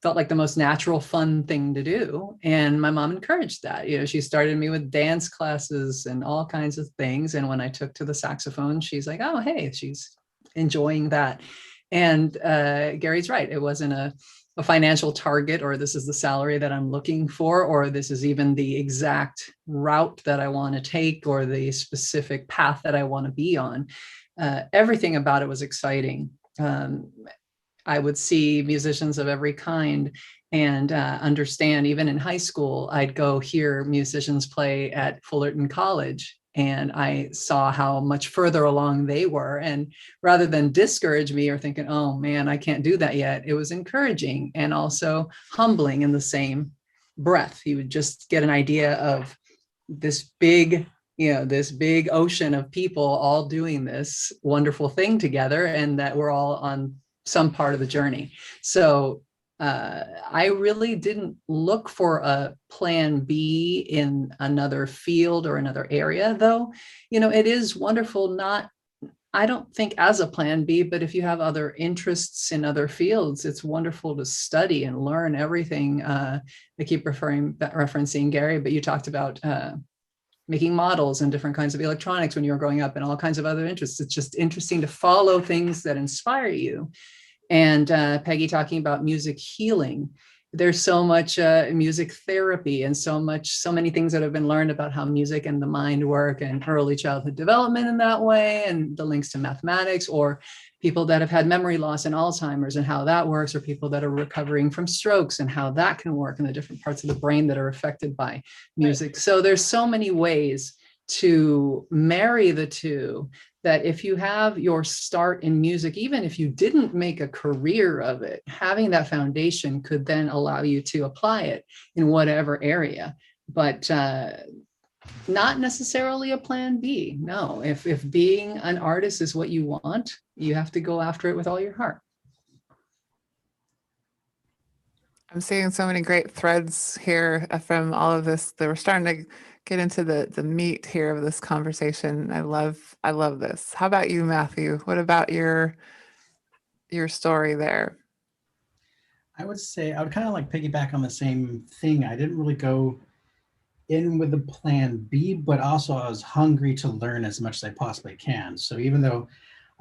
Speaker 5: Felt like the most natural, fun thing to do. And my mom encouraged that. She started me with dance classes and all kinds of things. And when I took to the saxophone, she's like, oh, hey, she's enjoying that. And Gary's right. It wasn't a financial target, or this is the salary that I'm looking for, or this is even the exact route that I want to take, or the specific path that I want to be on. Everything about it was exciting. I would see musicians of every kind and understand. Even in high school, I'd go hear musicians play at Fullerton College, and I saw how much further along they were. And rather than discourage me or thinking, oh man, I can't do that yet, it was encouraging and also humbling in the same breath. You would just get an idea of this big ocean of people all doing this wonderful thing together, and that we're all on some part of the journey. So I really didn't look for a plan B in another field or another area, though. It is wonderful, I don't think as a plan B, but if you have other interests in other fields, it's wonderful to study and learn everything. I keep referencing Gary, but you talked about making models and different kinds of electronics when you were growing up, and all kinds of other interests. It's just interesting to follow things that inspire you. And PEGGI talking about music healing. There's so much music therapy, and so many things that have been learned about how music and the mind work, and early childhood development in that way, and the links to mathematics, or people that have had memory loss and Alzheimer's and how that works, or people that are recovering from strokes and how that can work, in the different parts of the brain that are affected by music. Right. So there's so many ways to marry the two, that if you have your start in music, even if you didn't make a career of it, having that foundation could then allow you to apply it in whatever area. But not necessarily a plan B. No, if being an artist is what you want, you have to go after it with all your heart.
Speaker 1: I'm seeing so many great threads here from all of this. That we're starting to get into the meat here of this conversation. I love this. How about you, Matthew? What about your story there?
Speaker 6: I would say I would kind of like piggyback on the same thing. I didn't really go in with a plan B, but also I was hungry to learn as much as I possibly can. So even though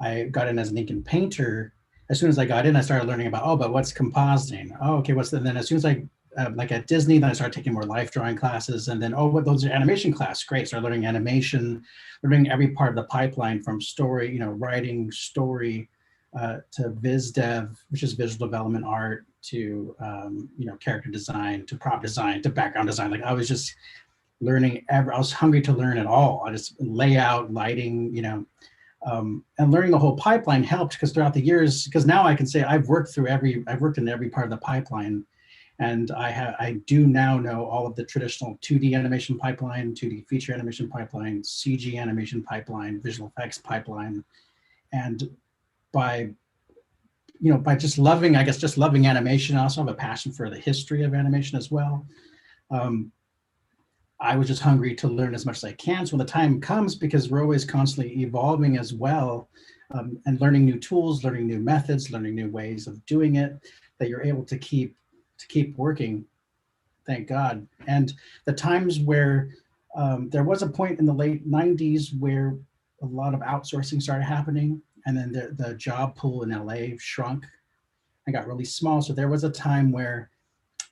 Speaker 6: I got in as an ink and painter, as soon as I got in, I started learning about, but what's compositing? Oh, okay, and then as soon as I, like at Disney, then I started taking more life drawing classes, and then, what those are animation class, great. Started learning animation, learning every part of the pipeline from story, writing, story, to viz dev, which is visual development art, to character design, to prop design, to background design. Like I was just learning. I was hungry to learn it all. I just layout, lighting, and learning the whole pipeline helped because throughout the years, because now I can say I've worked in every part of the pipeline, and I do now know all of the traditional 2D animation pipeline, 2D feature animation pipeline, CG animation pipeline, visual effects pipeline, and by just loving animation, I also have a passion for the history of animation as well. I was just hungry to learn as much as I can. So when the time comes, because we're always constantly evolving as well, and learning new tools, learning new methods, learning new ways of doing it, that you're able to keep working, thank God. And the times where there was a point in the late 90s where a lot of outsourcing started happening, and then the job pool in LA shrunk and got really small. So there was a time where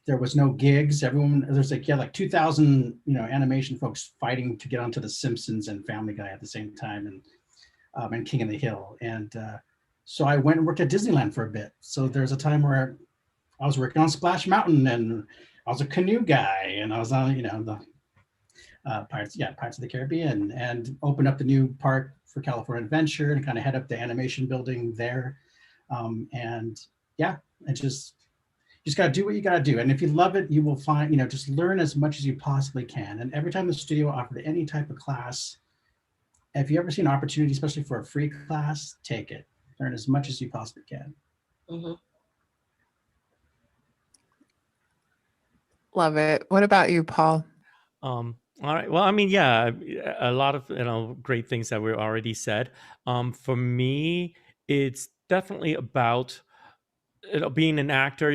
Speaker 6: there was no gigs. There's like 2,000 animation folks fighting to get onto The Simpsons and Family Guy at the same time, and King of the Hill. And so I went and worked at Disneyland for a bit. So there's a time where I was working on Splash Mountain, and I was a canoe guy, and I was on the Pirates of the Caribbean, and opened up the new park for California Adventure and kind of head up the animation building there. And yeah, it just got to do what you got to do. And if you love it, you will find, just learn as much as you possibly can. And every time the studio offered any type of class, if you ever see an opportunity, especially for a free class, take it. Learn as much as you possibly can.
Speaker 3: Mm-hmm.
Speaker 1: Love it. What about you, Paul?
Speaker 2: All right. Well, I mean, yeah, a lot of great things that were already said. For me, it's definitely about being an actor.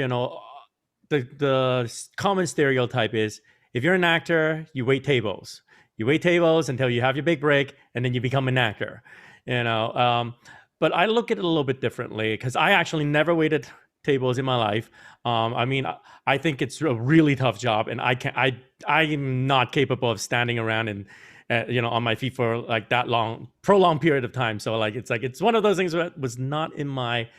Speaker 2: The common stereotype is if you're an actor, you wait tables. You wait tables until you have your big break, and then you become an actor. But I look at it a little bit differently because I actually never waited tables in my life. I mean, I think it's a really tough job, and I'm not capable of standing around and on my feet for like that prolonged period of time. So it's one of those things that was not in my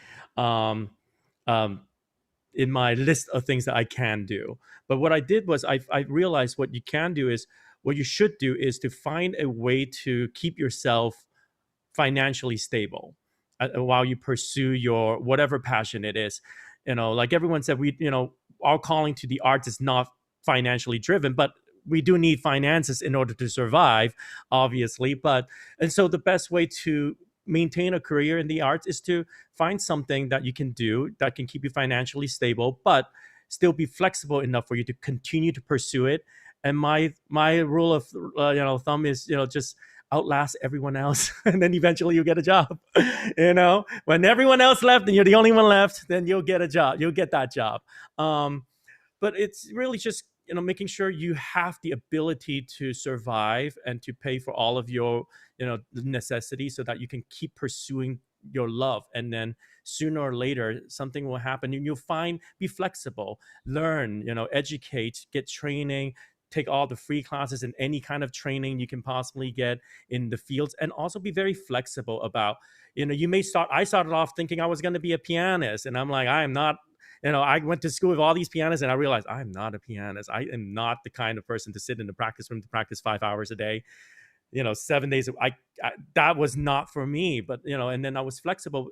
Speaker 2: list of things that I can do. But what I did was I realized what you should do is to find a way to keep yourself financially stable while you pursue your whatever passion it is. Like everyone said, our calling to the arts is not financially driven, but we do need finances in order to survive, obviously. And so the best way to maintain a career in the arts is to find something that you can do that can keep you financially stable, but still be flexible enough for you to continue to pursue it. And my rule of thumb is just outlast everyone else, and then eventually you'll get a job. When everyone else left and you're the only one left, then you'll get a job. You'll get that job. But it's really just making sure you have the ability to survive and to pay for all of your necessities so that you can keep pursuing your love. And then sooner or later something will happen, and you'll be flexible, learn, educate, get training, take all the free classes and any kind of training you can possibly get in the fields, and also be very flexible about, I started off thinking I was going to be a pianist, and I'm like, I am not. I went to school with all these pianists, and I realized I'm not a pianist. I am not the kind of person to sit in the practice room to practice 5 hours a day, 7 days. That was not for me. But and then I was flexible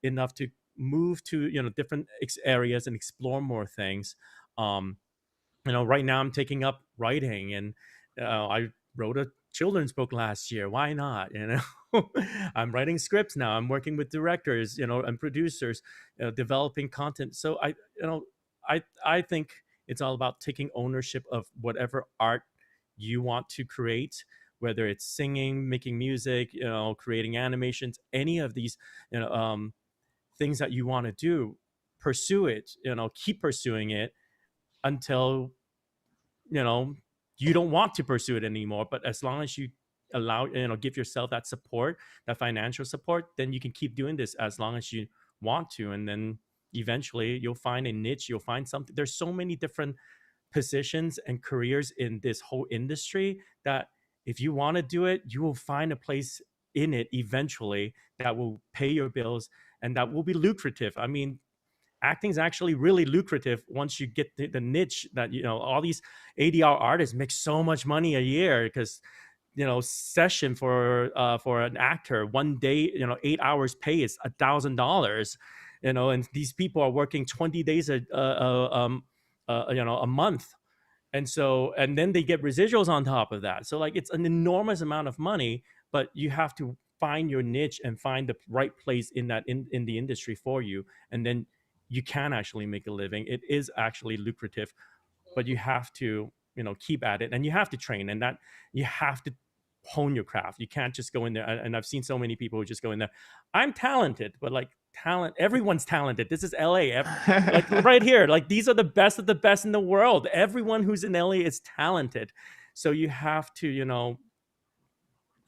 Speaker 2: enough to move to different areas and explore more things. Right now I'm taking up writing, and I wrote a children's book last year. Why not? I'm writing scripts now. I'm working with directors, and producers, developing content. So I think it's all about taking ownership of whatever art you want to create, whether it's singing, making music, creating animations, any of these, things that you want to do. Pursue it, keep pursuing it until you don't want to pursue it anymore. But as long as you allow, give yourself that support, that financial support, then you can keep doing this as long as you want to. And then eventually you'll find a niche, you'll find something. There's so many different positions and careers in this whole industry that if you want to do it, you will find a place in it eventually that will pay your bills and that will be lucrative. I mean, acting is actually really lucrative once you get the niche that, you know, all these ADR artists make so much money a year because, you know, session for an actor, one day, you know, 8 hours pay is $1,000, you know, and these people are working 20 days you know, a month. And so, and then they get residuals on top of that. So like, it's an enormous amount of money, but you have to find your niche and find the right place in that, in the industry for you. And then you can actually make a living. It is actually lucrative, but you have to, you know, keep at it, and you have to train, and that you have to hone your craft. You can't just go in there. And I've seen so many people who just go in there, I'm talented, but like, talent, everyone's talented. This is LA. Like right here, like these are the best of the best in the world. Everyone who's in LA is talented. So you have to, you know,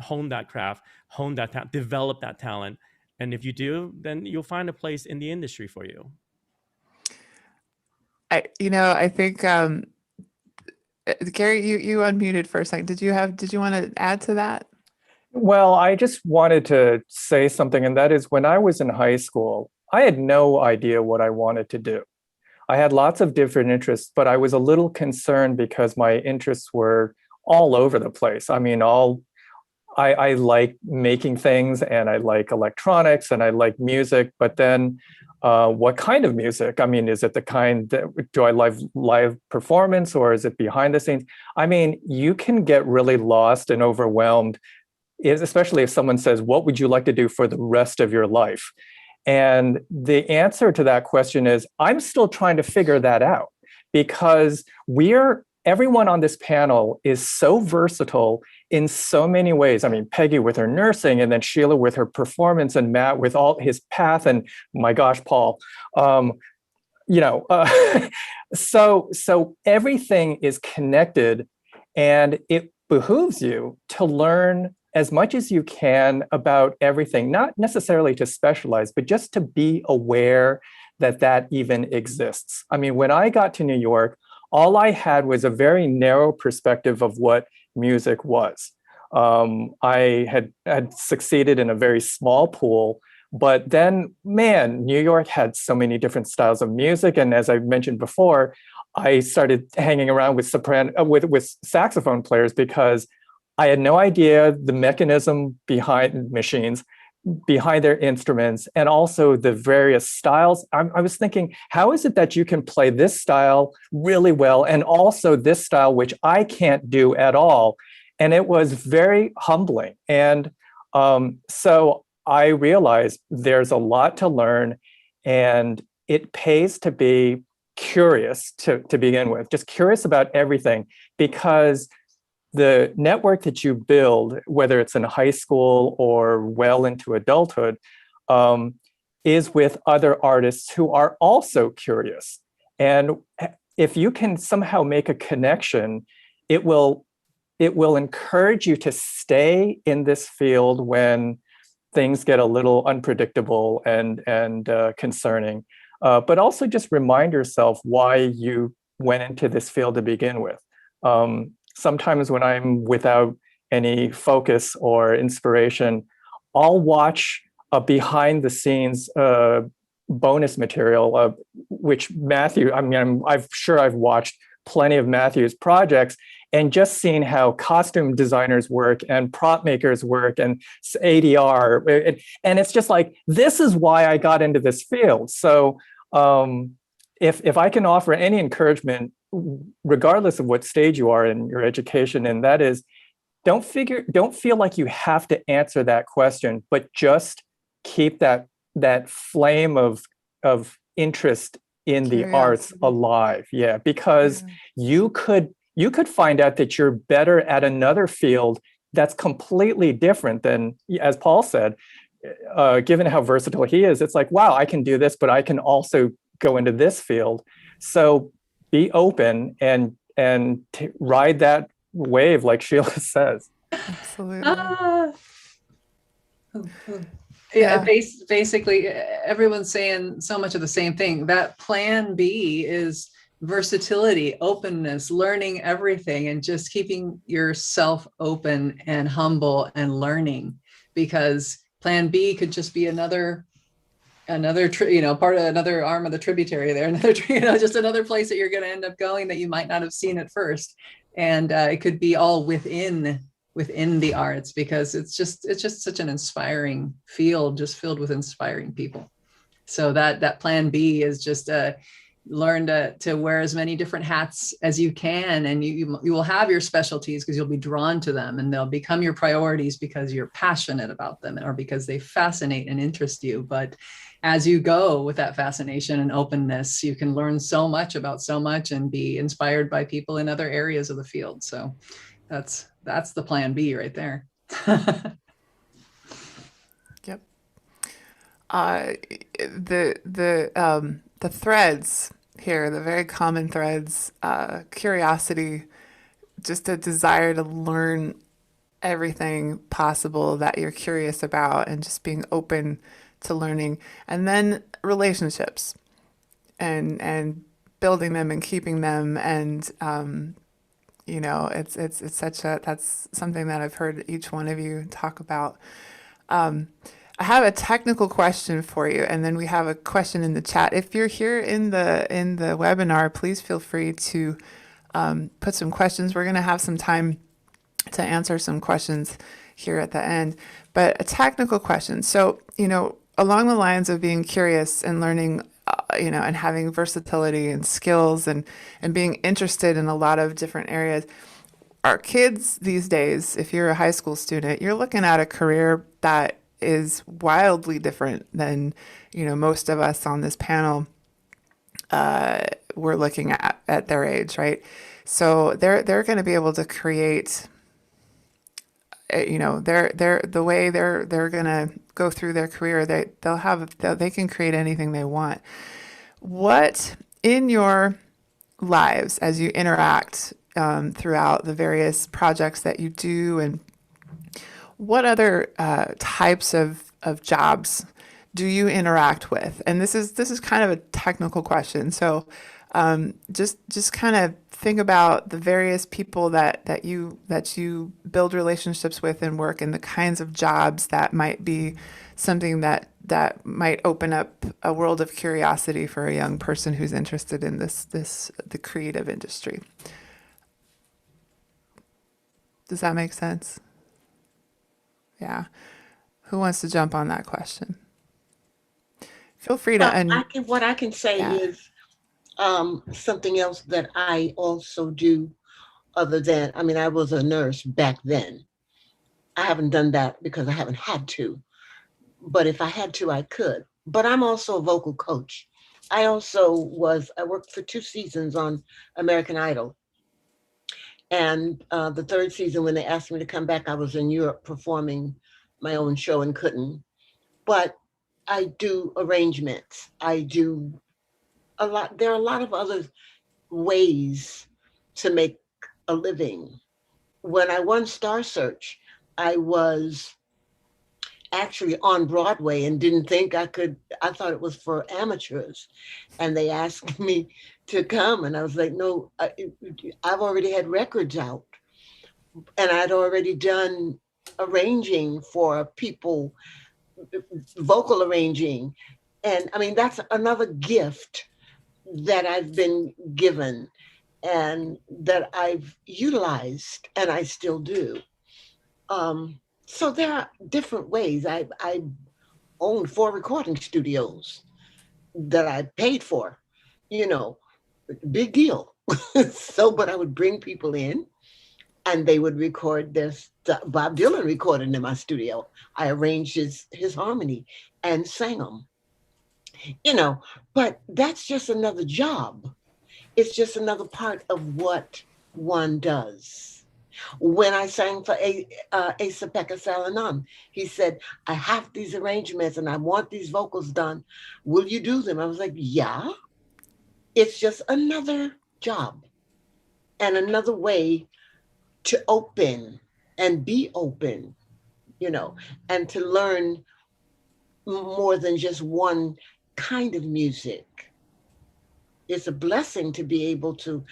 Speaker 2: hone that craft, hone that talent, develop that talent. And if you do, then you'll find a place in the industry for you.
Speaker 1: I think Gary, you unmuted for a second. Did you want to add to that?
Speaker 4: Well, I just wanted to say something, and that is when I was in high school, I had no idea what I wanted to do. I had lots of different interests, but I was a little concerned because my interests were all over the place. I mean, I like making things, and I like electronics, and I like music, but then what kind of music? I mean, is it the kind that, do I like live performance, or is it behind the scenes? I mean, you can get really lost and overwhelmed, especially if someone says, what would you like to do for the rest of your life? And the answer to that question is, I'm still trying to figure that out, because everyone on this panel is so versatile in so many ways. I mean, Peggy with her nursing, and then Sheila with her performance, and Matt with all his path, and my gosh, Paul, so everything is connected, and it behooves you to learn as much as you can about everything, not necessarily to specialize, but just to be aware that even exists. I mean, when I got to New York, all I had was a very narrow perspective of what music was. I had succeeded in a very small pool, but then, man, New York had so many different styles of music. And as I mentioned before, I started hanging around with saxophone players because I had no idea the mechanism behind machines, behind their instruments, and also the various styles. I was thinking, how is it that you can play this style really well and also this style, which I can't do at all? And it was very humbling. And so I realized there's a lot to learn, and it pays to be curious to begin with, just curious about everything, because the network that you build, whether it's in high school or well into adulthood, is with other artists who are also curious. And if you can somehow make a connection, it will encourage you to stay in this field when things get a little unpredictable and concerning. But also just remind yourself why you went into this field to begin with. Sometimes when I'm without any focus or inspiration, I'll watch a behind the scenes bonus material, which Matthew, I mean, I'm sure I've watched plenty of Matthew's projects, and just seeing how costume designers work and prop makers work and ADR. And it's just like, this is why I got into this field. So if I can offer any encouragement, regardless of what stage you are in your education, and that is, don't feel like you have to answer that question, but just keep that flame of interest in the arts alive. Yeah, because you could find out that you're better at another field that's completely different than, as Paul said, given how versatile he is, it's like, wow, I can do this, but I can also go into this field. So be open and ride that wave, like Sheila says.
Speaker 1: Absolutely.
Speaker 5: Yeah, basically, everyone's saying so much of the same thing. That plan B is versatility, openness, learning everything, and just keeping yourself open and humble and learning, because plan B could just be another another, part of another arm of the tributary there, another, just another place that you're going to end up going that you might not have seen at first. And it could be all within the arts, because it's just such an inspiring field, just filled with inspiring people. So that plan B is just learn to wear as many different hats as you can, and you will have your specialties because you'll be drawn to them, and they'll become your priorities because you're passionate about them or because they fascinate and interest you. But as you go with that fascination and openness, you can learn so much about so much and be inspired by people in other areas of the field. So that's the plan B right there.
Speaker 1: Yep. The threads here, the very common threads, curiosity, just a desire to learn everything possible that you're curious about, and just being open to learning, and then relationships and building them and keeping them. And it's such that's something that I've heard each one of you talk about. I have a technical question for you, and then we have a question in the chat. If you're here in the webinar, please feel free to put some questions. We're going to have some time to answer some questions here at the end. But a technical question. So, along the lines of being curious and learning, and having versatility and skills and being interested in a lot of different areas, our kids these days, if you're a high school student, you're looking at a career that is wildly different than, most of us on this panel were looking at their age, right? So they're going to be able to create, they're the way they're going to go through their career. They can create anything they want. What in your lives, as you interact throughout the various projects that you do, and what other types of jobs do you interact with? And this is kind of a technical question. So just kind of think about the various people that you build relationships with and work, and the kinds of jobs that might be something that might open up a world of curiosity for a young person who's interested in the creative industry. Does that make sense? Yeah. Who wants to jump on that question? Feel free to.
Speaker 3: What I can say is something else that I also do, other than, I was a nurse back then. I haven't done that because I haven't had to. But if I had to, I could. But I'm also a vocal coach. I worked for 2 seasons on American Idol. And the 3rd season, when they asked me to come back, I was in Europe performing my own show and couldn't. But I do arrangements. I do a lot. There are a lot of other ways to make a living. When I won Star Search, I was actually on Broadway and didn't think I could. I thought it was for amateurs. And they asked me to come, and I was like, no, I've already had records out, and I'd already done arranging for people, vocal arranging. And that's another gift that I've been given and that I've utilized, and I still do. So there are different ways. I owned 4 recording studios that I paid for, big deal. But I would bring people in and they would record their stuff. Bob Dylan recorded in my studio. I arranged his harmony and sang them, but that's just another job. It's just another part of what one does. When I sang for Asa-Pekka Salonen, he said, I have these arrangements and I want these vocals done. Will you do them? I was like, yeah. It's just another job and another way to open and be open, and to learn more than just one kind of music. It's a blessing to be able to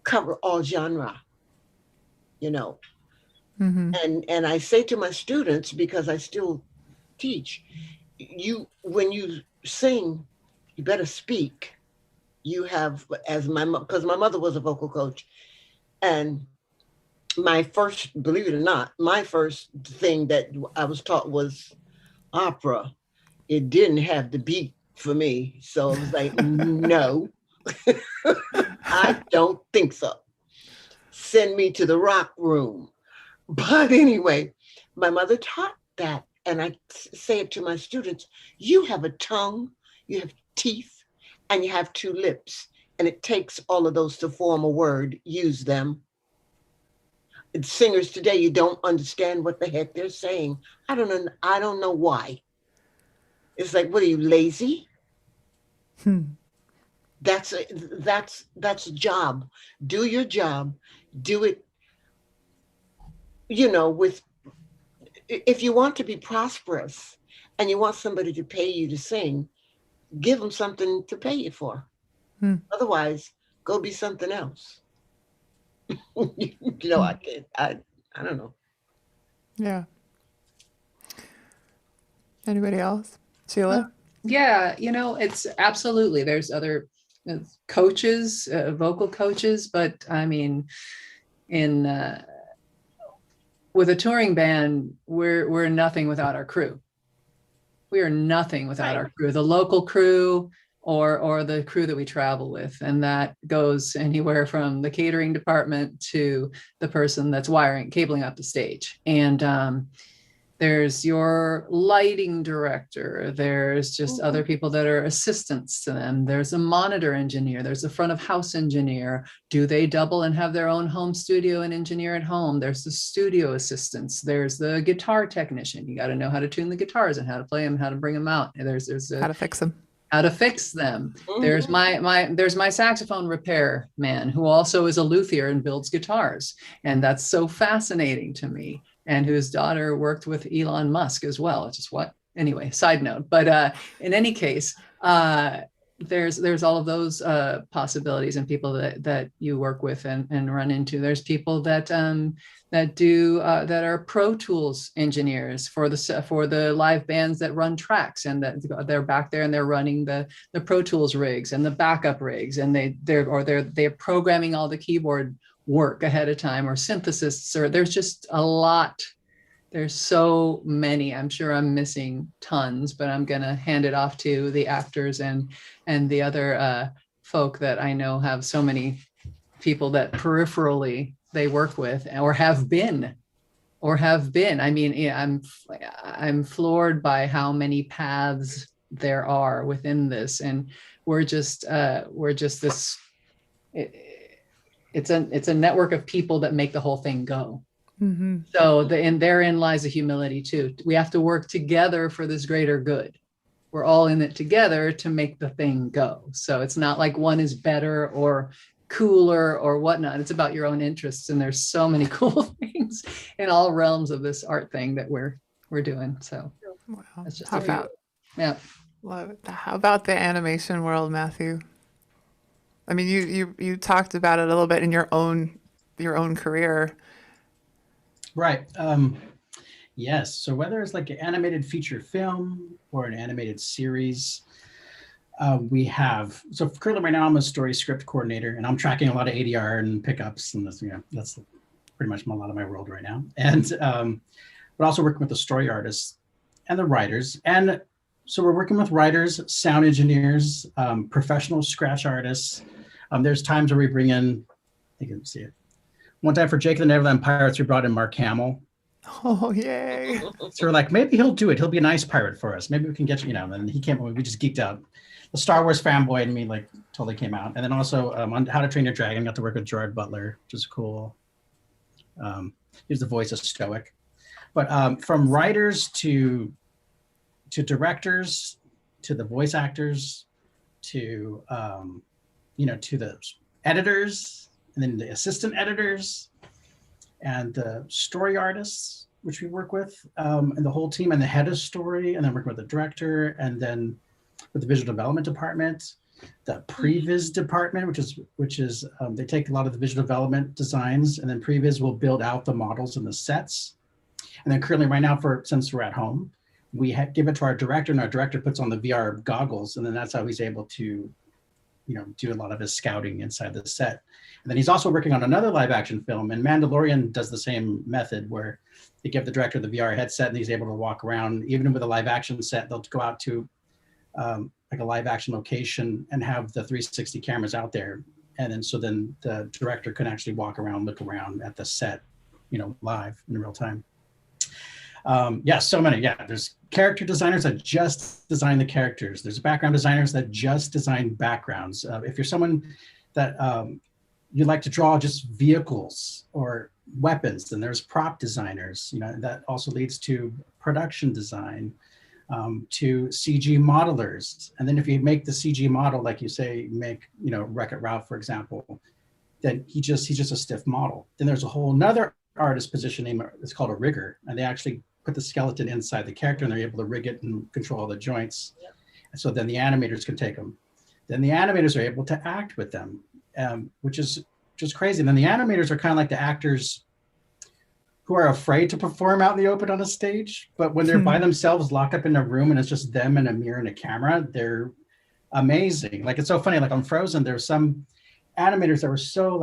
Speaker 3: cover all genre. Mm-hmm. And I say to my students, because I still teach, when you sing, you better speak. You have, because my mother was a vocal coach, and my first, believe it or not, my first thing that I was taught was opera. It didn't have the beat for me, so I was like, no, I don't think so. Send me to the rock room. But anyway, my mother taught that, and I say it to my students: you have a tongue, you have teeth, and you have two lips, and it takes all of those to form a word. Use them. Singers today, you don't understand what the heck they're saying. I don't know why. It's like, what are you, lazy? That's a job. Do your job. Do it, with, if you want to be prosperous and you want somebody to pay you to sing, give them something to pay you for. Otherwise, go be something else. I don't know.
Speaker 1: Yeah. Anybody else? Sheila?
Speaker 5: Yeah, it's absolutely, there's other coaches, vocal coaches, but I mean, with a touring band, we're nothing without our crew. We are nothing without our crew, the local crew or the crew that we travel with. And that goes anywhere from the catering department to the person that's cabling up the stage. And there's your lighting director. There's just other people that are assistants to them. There's a monitor engineer. There's a front of house engineer. Do they double and have their own home studio and engineer at home? There's the studio assistants. There's the guitar technician. You got to know how to tune the guitars and how to play them, how to bring them out. There's
Speaker 1: how to fix them.
Speaker 5: How to fix them. There's my saxophone repair man who also is a luthier and builds guitars. And that's so fascinating to me. And whose daughter worked with Elon Musk as well. It's just anyway, side note. But in any case, there's all of those possibilities and people that you work with and run into. There's people that are Pro Tools engineers for the live bands that run tracks, and that they're back there and they're running the Pro Tools rigs and the backup rigs, and they're programming all the keyboard work ahead of time, or synthesists, or there's just a lot. There's so many. I'm sure I'm missing tons, but I'm gonna hand it off to the actors and the other folk that I know have so many people that peripherally they work with or have been. I mean, yeah, I'm floored by how many paths there are within this, and we're just this. It's a network of people that make the whole thing go. So therein lies the humility too. We have to work together for this greater good. We're all in it together to make the thing go. So it's not like one is better or cooler or whatnot. It's about your own interests. And there's so many cool things in all realms of this art thing that we're doing. So
Speaker 1: wow.
Speaker 5: That's just
Speaker 1: Yeah. Love it. How about the animation world, Matthew? I mean, you talked about it a little bit in your own career.
Speaker 6: Right. Yes. So whether it's like an animated feature film or an animated series, we have. So currently right now I'm a story script coordinator, and I'm tracking a lot of ADR and pickups, and that's pretty much a lot of my world right now. And but also working with the story artists and the writers. And so we're working with writers, sound engineers, professional scratch artists. There's times where we bring in, I can see it. One time for Jake and the Neverland Pirates, we brought in Mark Hamill.
Speaker 1: Oh, yay.
Speaker 6: So we're like, maybe he'll do it. He'll be a nice pirate for us. Maybe we can get, and he came, we just geeked out. The Star Wars fanboy in me totally came out. And then also on How to Train Your Dragon, got to work with Gerard Butler, which is cool. He's the voice of Stoic. But from writers to directors, to the voice actors, to to the editors, and then the assistant editors, and the story artists, which we work with, and the whole team, and the head of story, and then working with the director, and then with the visual development department, the previs department, which is they take a lot of the visual development designs, and then previs will build out the models and the sets. And then currently right now, since we're at home, we give it to our director, and our director puts on the VR goggles, and then that's how he's able to, do a lot of his scouting inside the set. And then he's also working on another live action film, and Mandalorian does the same method where they give the director the VR headset and he's able to walk around. Even with a live action set, they'll go out to like a live action location and have the 360 cameras out there. And then the director can actually walk around, look around at the set, live in real time. So many. There's character designers that just design the characters. There's background designers that just design backgrounds. If you're someone that you like to draw just vehicles or weapons, then there's prop designers. That also leads to production design, to CG modelers. And then if you make the CG model, like you say, Wreck-It Ralph, for example, then he's just a stiff model. Then there's a whole nother artist position name. It's called a rigger, and they actually put the skeleton inside the character and they're able to rig it and control all the joints. Yep. And so then the animators can take them. Then the animators are able to act with them, which is just crazy. And then the animators are kind of like the actors who are afraid to perform out in the open on a stage, but when they're by themselves locked up in a room and it's just them and a mirror and a camera, they're amazing. Like, it's so funny, like on Frozen, there's some animators that were so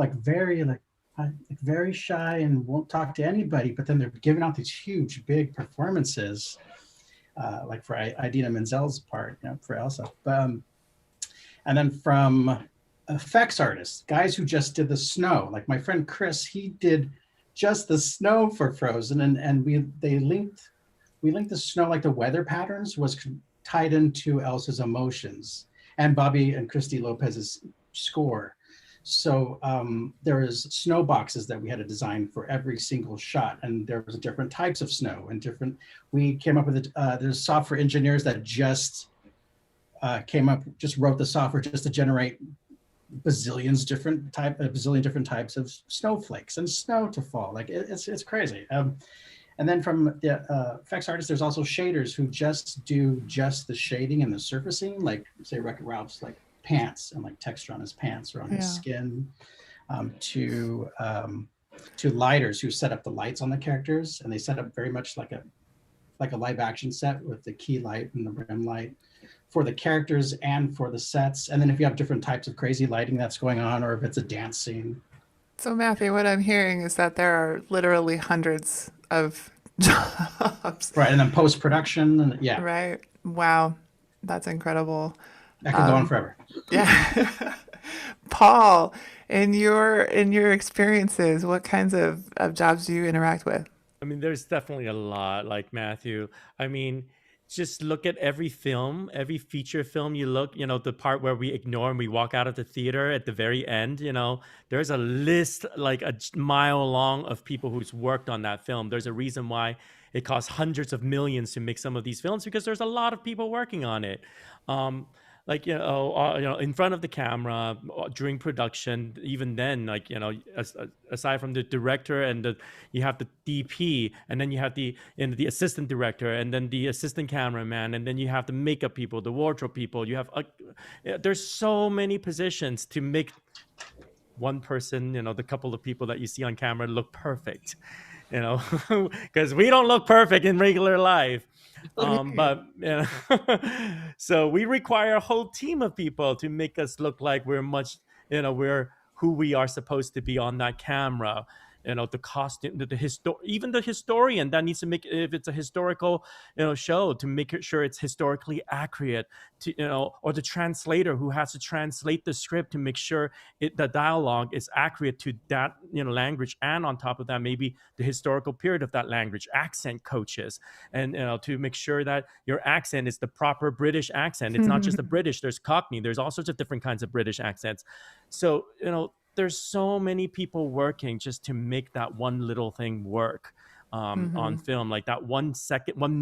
Speaker 6: very shy and won't talk to anybody, but then they're giving out these huge, big performances, like for Idina Menzel's part, for Elsa. And then from effects artists, guys who just did the snow, like my friend Chris, he did just the snow for Frozen, and we linked the snow, like the weather patterns was tied into Elsa's emotions and Bobby and Christy Lopez's score. So there is snow boxes that we had to design for every single shot, and there was different types of snow and we came up with there's software engineers that just wrote the software just to generate bazillion different types of snowflakes and snow to fall. Like it's crazy. And then from the effects artists, there's also shaders who just do the shading and the surfacing, like say Wreck-It Ralph's like pants and like texture on his pants or on his skin, to lighters who set up the lights on the characters, and they set up very much like a live action set with the key light and the rim light for the characters and for the sets. And then if you have different types of crazy lighting that's going on, or if it's a dance scene.
Speaker 1: So Matthew, what I'm hearing is that there are literally hundreds of jobs.
Speaker 6: Right, and then post-production, and
Speaker 1: Right. Wow, that's incredible.
Speaker 6: That could go on forever.
Speaker 1: Yeah. Paul, in your experiences, what kinds of jobs do you interact with?
Speaker 2: I mean, there's definitely a lot, like Matthew. I mean, just look at every film, every feature film you look, the part where we ignore and we walk out of the theater at the very end, there's a list like a mile long of people who's worked on that film. There's a reason why it costs hundreds of millions to make some of these films, because there's a lot of people working on it. In front of the camera during production, even then, aside from the director and you have the DP, and then you have the assistant director, and then the assistant cameraman, and then you have the makeup people, the wardrobe people. You have there's so many positions to make one person, the couple of people that you see on camera look perfect, because we don't look perfect in regular life. So we require a whole team of people to make us look like we're we're who we are supposed to be on that camera. The costume, even the historian that needs to make, if it's a historical, show, to make sure it's historically accurate, or the translator who has to translate the script to make sure the dialogue is accurate to that, language. And on top of that, maybe the historical period of that language, accent coaches, and, to make sure that your accent is the proper British accent. It's not just the British, there's Cockney, there's all sorts of different kinds of British accents. So, there's so many people working just to make that one little thing work on film. Like that 1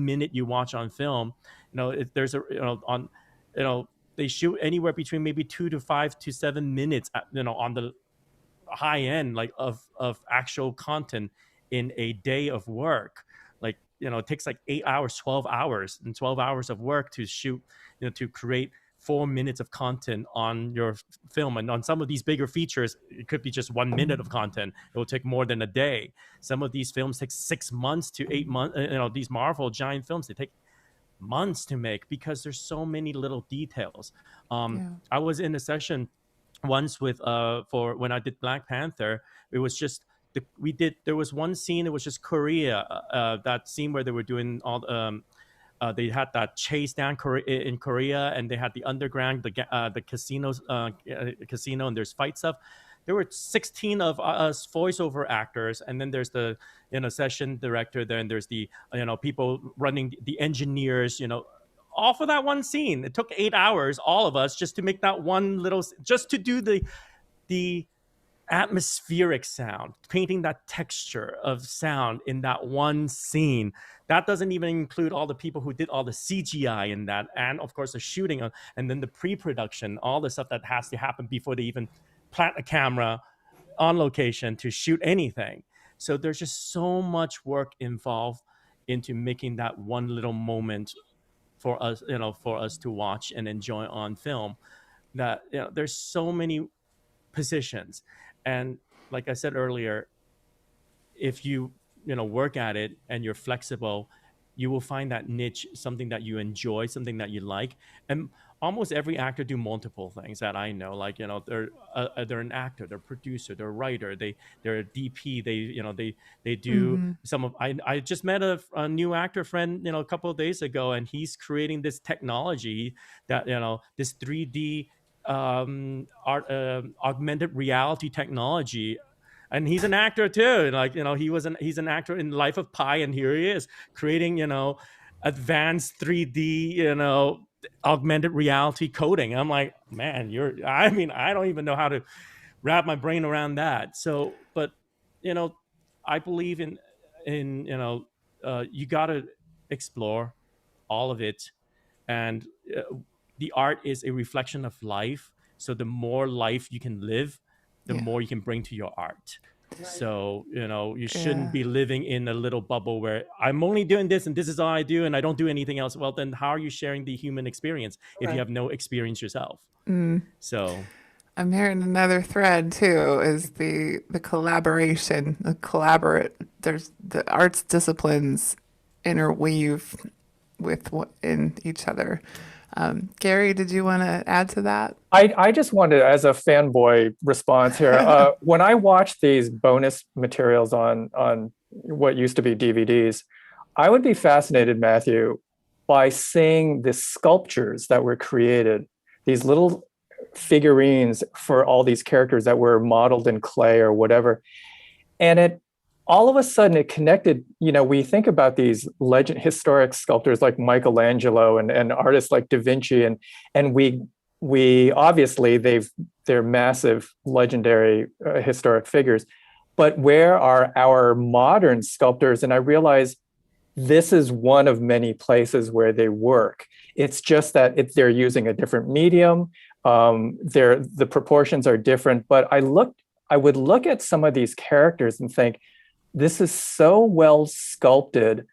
Speaker 2: minute you watch on film, there's they shoot anywhere between maybe 2 to 5 to 7 minutes, on the high end, like of actual content in a day of work. Like, it takes like 8 hours, 12 hours, and 12 hours of work to shoot, to create 4 minutes of content on your film. And on some of these bigger features, it could be just 1 minute of content. It will take more than a day. Some of these films take 6 months to 8 months. These Marvel giant films, they take months to make because there's so many little details. I was in a session once with for when I did Black Panther. It was just there was one scene. It was just Korea. That scene where they were doing all they had that chase down in Korea, and they had the underground, the casinos, casino, and there's fight stuff. There were 16 of us voiceover actors, and then there's the session director. Then there's the people running the engineers. All for that one scene. It took 8 hours, all of us, just to make that one little, just to do the atmospheric sound, painting that texture of sound in that one scene. That doesn't even include all the people who did all the CGI in that, and of course the shooting, and then the pre-production, all the stuff that has to happen before they even plant a camera on location to shoot anything. So there's just so much work involved into making that one little moment for us, for us to watch and enjoy on film. That there's so many positions, and like I said earlier, if you work at it and you're flexible, you will find that niche, something that you enjoy, something that you like. And almost every actor do multiple things that I know. Like they're an actor, they're a producer, they're a writer, they're a DP. They do some of. I just met a new actor friend a couple of days ago, and he's creating this technology that this 3D augmented reality technology. And he's an actor too. Like, he's an actor in Life of Pi, and here he is creating, advanced 3D, augmented reality coding. I'm like, man, I don't even know how to wrap my brain around that. So, but, I believe in you got to explore all of it. And the art is a reflection of life. So the more life you can live, the more you can bring to your art. Right. So, you shouldn't be living in a little bubble where I'm only doing this and this is all I do and I don't do anything else. Well, then how are you sharing the human experience if you have no experience yourself? So
Speaker 1: I'm hearing another thread too, is the collaboration, there's the arts disciplines interweave in each other. Gary, did you want to add to that?
Speaker 4: I just wanted, as a fanboy response here, when I watch these bonus materials on what used to be DVDs, I would be fascinated, Matthew, by seeing the sculptures that were created, these little figurines for all these characters that were modeled in clay or whatever. And all of a sudden it connected, we think about these historic sculptors like Michelangelo and artists like Da Vinci, and we obviously they're massive, legendary, historic figures, but where are our modern sculptors? And I realize this is one of many places where they work. It's just that they're using a different medium. The proportions are different, but I would look at some of these characters and think, this is so well sculpted.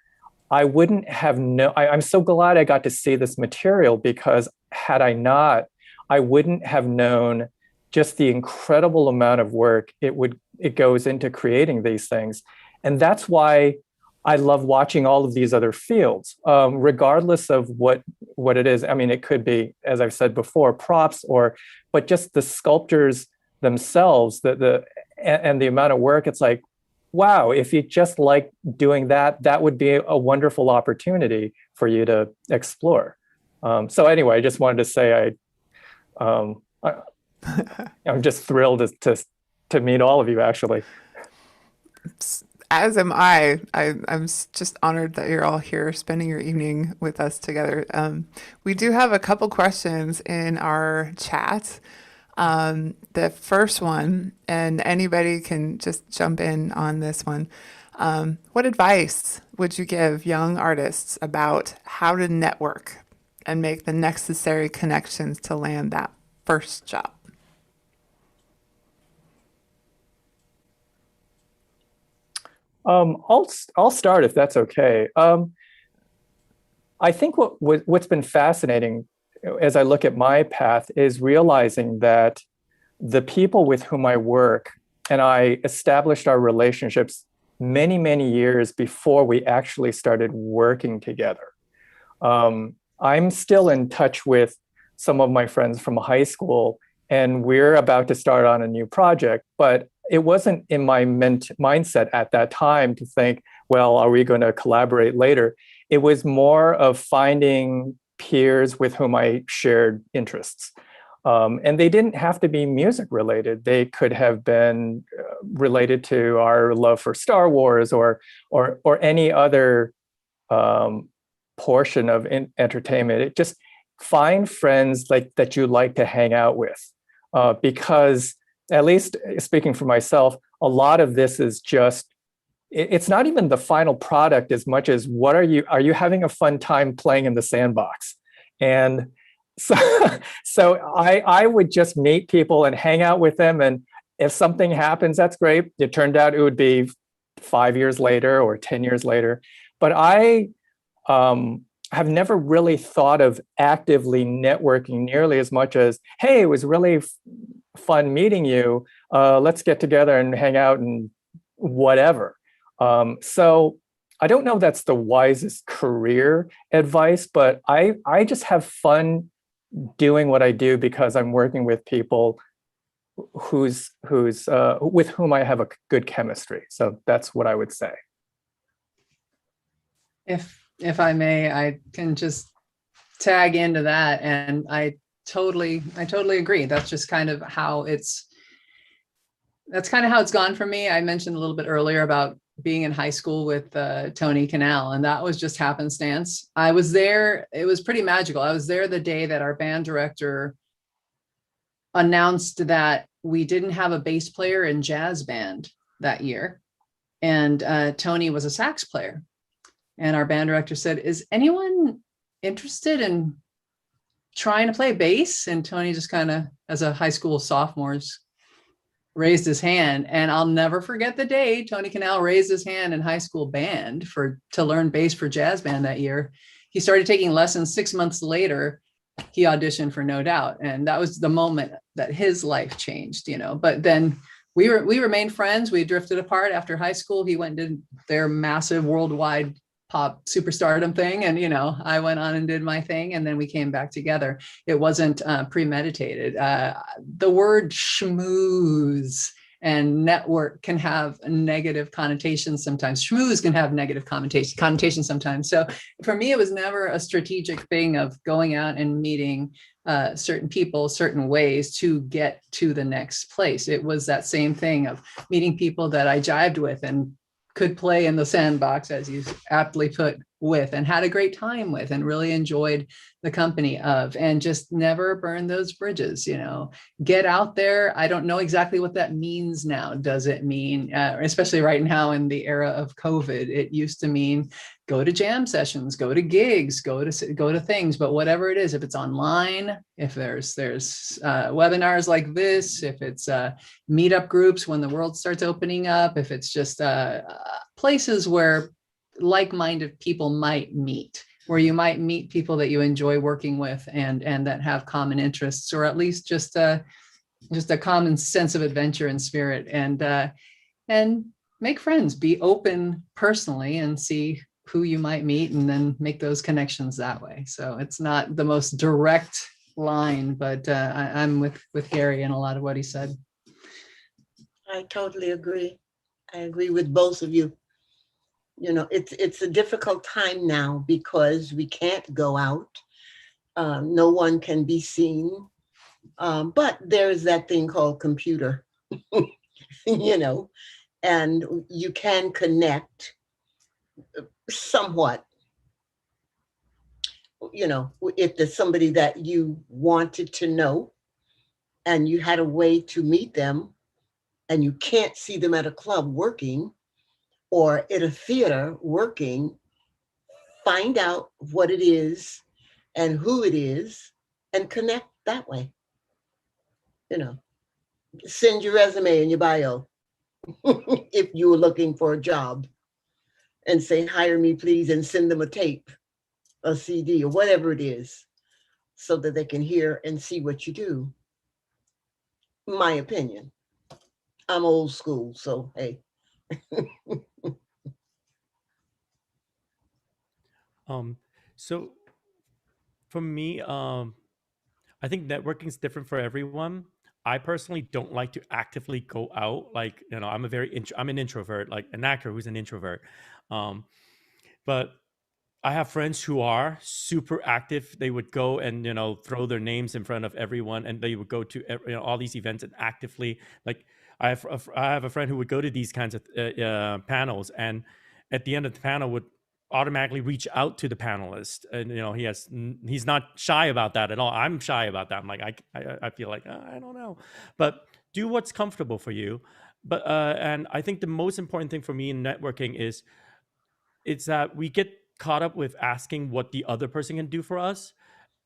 Speaker 4: I wouldn't have I'm so glad I got to see this material, because had I not, I wouldn't have known just the incredible amount of work it goes into creating these things. And that's why I love watching all of these other fields, regardless of what it is. I mean, it could be, as I've said before, props, but just the sculptures themselves, and the amount of work. It's like, wow, if you just like doing that would be a wonderful opportunity for you to explore. So anyway, I just wanted to say I'm just thrilled to meet all of you, actually.
Speaker 1: As am I. I'm just honored that you're all here spending your evening with us together. We do have a couple questions in our chat. The first one, and anybody can just jump in on this one. What advice would you give young artists about how to network and make the necessary connections to land that first job?
Speaker 4: I'll start if that's okay. I think what's been fascinating as I look at my path is realizing that the people with whom I work and I established our relationships many, many years before we actually started working together. I'm still in touch with some of my friends from high school, and we're about to start on a new project, but it wasn't in my mindset at that time to think, well, are we going to collaborate later? It was more of finding peers with whom I shared interests. And they didn't have to be music related. They could have been related to our love for Star Wars or any other portion of entertainment. It just find friends like that you like to hang out with, because at least speaking for myself, a lot of this is just, it's not even the final product as much as what are you having a fun time playing in the sandbox? And so, I would just meet people and hang out with them. And if something happens, that's great. It turned out it would be 5 years later or 10 years later. But I have never really thought of actively networking nearly as much as, hey, it was really fun meeting you. Let's get together and hang out and whatever. So I don't know if that's the wisest career advice, but I just have fun doing what I do because I'm working with people with whom I have a good chemistry. So that's what I would say.
Speaker 5: If I may, I can just tag into that, and I totally agree. That's just kind of how it's gone for me. I mentioned a little bit earlier about being in high school with Tony Canal, and that was just happenstance. I was there. It was pretty magical. I was there the day that our band director announced that we didn't have a bass player in jazz band that year. And Tony was a sax player. And our band director said, is anyone interested in trying to play bass? And Tony just kind of, as a high school sophomore, raised his hand. And I'll never forget the day Tony Canal raised his hand in high school band to learn bass for jazz band that year. He started taking lessons 6 months later. He auditioned for No Doubt. And that was the moment that his life changed, but then we remained friends. We drifted apart after high school. He went and did their massive worldwide pop superstardom thing. And, I went on and did my thing. And then we came back together. It wasn't premeditated. The word schmooze and network can have negative connotations sometimes. Schmooze can have negative connotations sometimes. So for me, it was never a strategic thing of going out and meeting certain people, certain ways to get to the next place. It was that same thing of meeting people that I jived with and could play in the sandbox, as you aptly put, with, and had a great time with, and really enjoyed the company of, and just never burn those bridges. Get out there. I don't know exactly what that means now. Does it mean, especially right now in the era of COVID, it used to mean go to jam sessions, go to gigs, go to things, but whatever it is, if it's online, if there's webinars like this, if it's meetup groups when the world starts opening up, if it's just places where like-minded people might meet, where you might meet people that you enjoy working with and that have common interests, or at least just a common sense of adventure and spirit, and make friends, be open personally, and see who you might meet, and then make those connections that way. So it's not the most direct line, but I'm with Gary and a lot of what he said.
Speaker 3: I totally agree. I agree with both of you. It's a difficult time now because we can't go out. No one can be seen. But there's that thing called computer, and you can connect somewhat. If there's somebody that you wanted to know and you had a way to meet them and you can't see them at a club working or at a theater working, find out what it is and who it is and connect that way. Send your resume and your bio if you were looking for a job, and say, hire me, please, and send them a tape, a CD, or whatever it is, so that they can hear and see what you do. My opinion. I'm old school, so hey.
Speaker 2: So for me, I think networking is different for everyone. I personally don't like to actively go out. Like, you know, I'm an introvert, like an actor who's an introvert. Um, but I have friends who are super active. They would go and, you know, throw their names in front of everyone, and they would go to, you know, all these events and actively, like, I have a friend who would go to these kinds of panels, and at the end of the panel would automatically reach out to the panelist, and, you know, he's not shy about that at all. I'm shy about that. I'm like, I feel like, I don't know, but do what's comfortable for you. But and I think the most important thing for me in networking is it's that we get caught up with asking what the other person can do for us.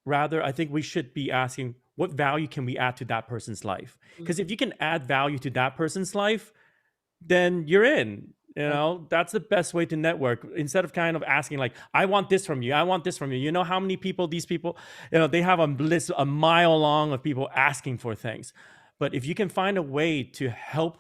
Speaker 2: Rather, I think we should be asking what value can we add to that person's life? Because if you can add value to that person's life, then you're in. You know, that's the best way to network. Instead of kind of asking like, I want this from you, I want this from you. You know how many people, these people, you know, they have a list a mile long of people asking for things. But if you can find a way to help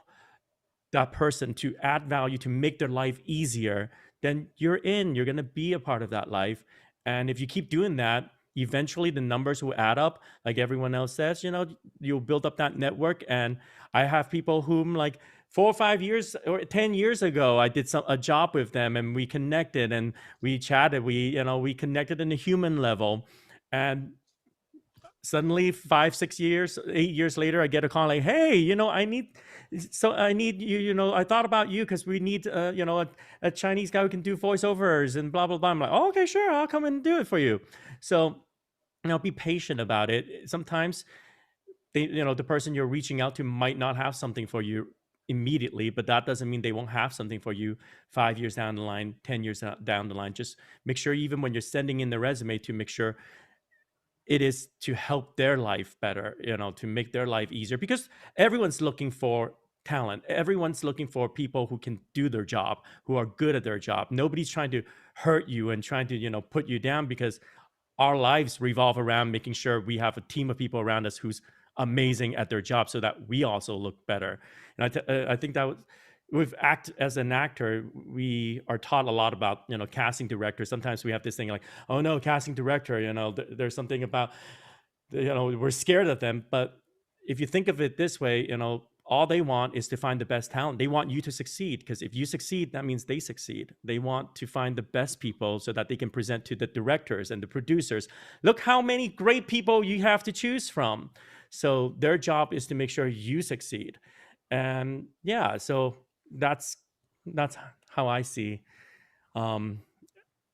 Speaker 2: that person, to add value, to make their life easier, then you're in. You're going to be a part of that life. And if you keep doing that, eventually the numbers will add up. Like everyone else says, you know, you'll build up that network. And I have people whom, like, 4 or 5 years or 10 years ago, I did a job with them, and we connected and we chatted. We connected in a human level. And suddenly 5, 6 years, 8 years later, I get a call like, hey, you know, I need you, you know, I thought about you because we need, you know, a Chinese guy who can do voiceovers and blah, blah, blah. I'm like, oh, okay, sure, I'll come and do it for you. So, you know, be patient about it. Sometimes you know, the person you're reaching out to might not have something for you immediately, but that doesn't mean they won't have something for you 5 years down the line, 10 years down the line. Just make sure, even when you're sending in the resume, to make sure it is to help their life better, you know, to make their life easier, because everyone's looking for talent. Everyone's looking for people who can do their job, who are good at their job. Nobody's trying to hurt you and trying to, you know, put you down, because our lives revolve around making sure we have a team of people around us who's amazing at their job, so that we also look better. And I think that as an actor, we are taught a lot about, you know, casting directors. Sometimes we have this thing like, oh no, casting director, you know, there's something about, you know, we're scared of them. But if you think of it this way, you know, all they want is to find the best talent. They want you to succeed, because if you succeed, that means they succeed. They want to find the best people so that they can present to the directors and the producers, look how many great people you have to choose from. So their job is to make sure you succeed. And yeah, so that's how I see, you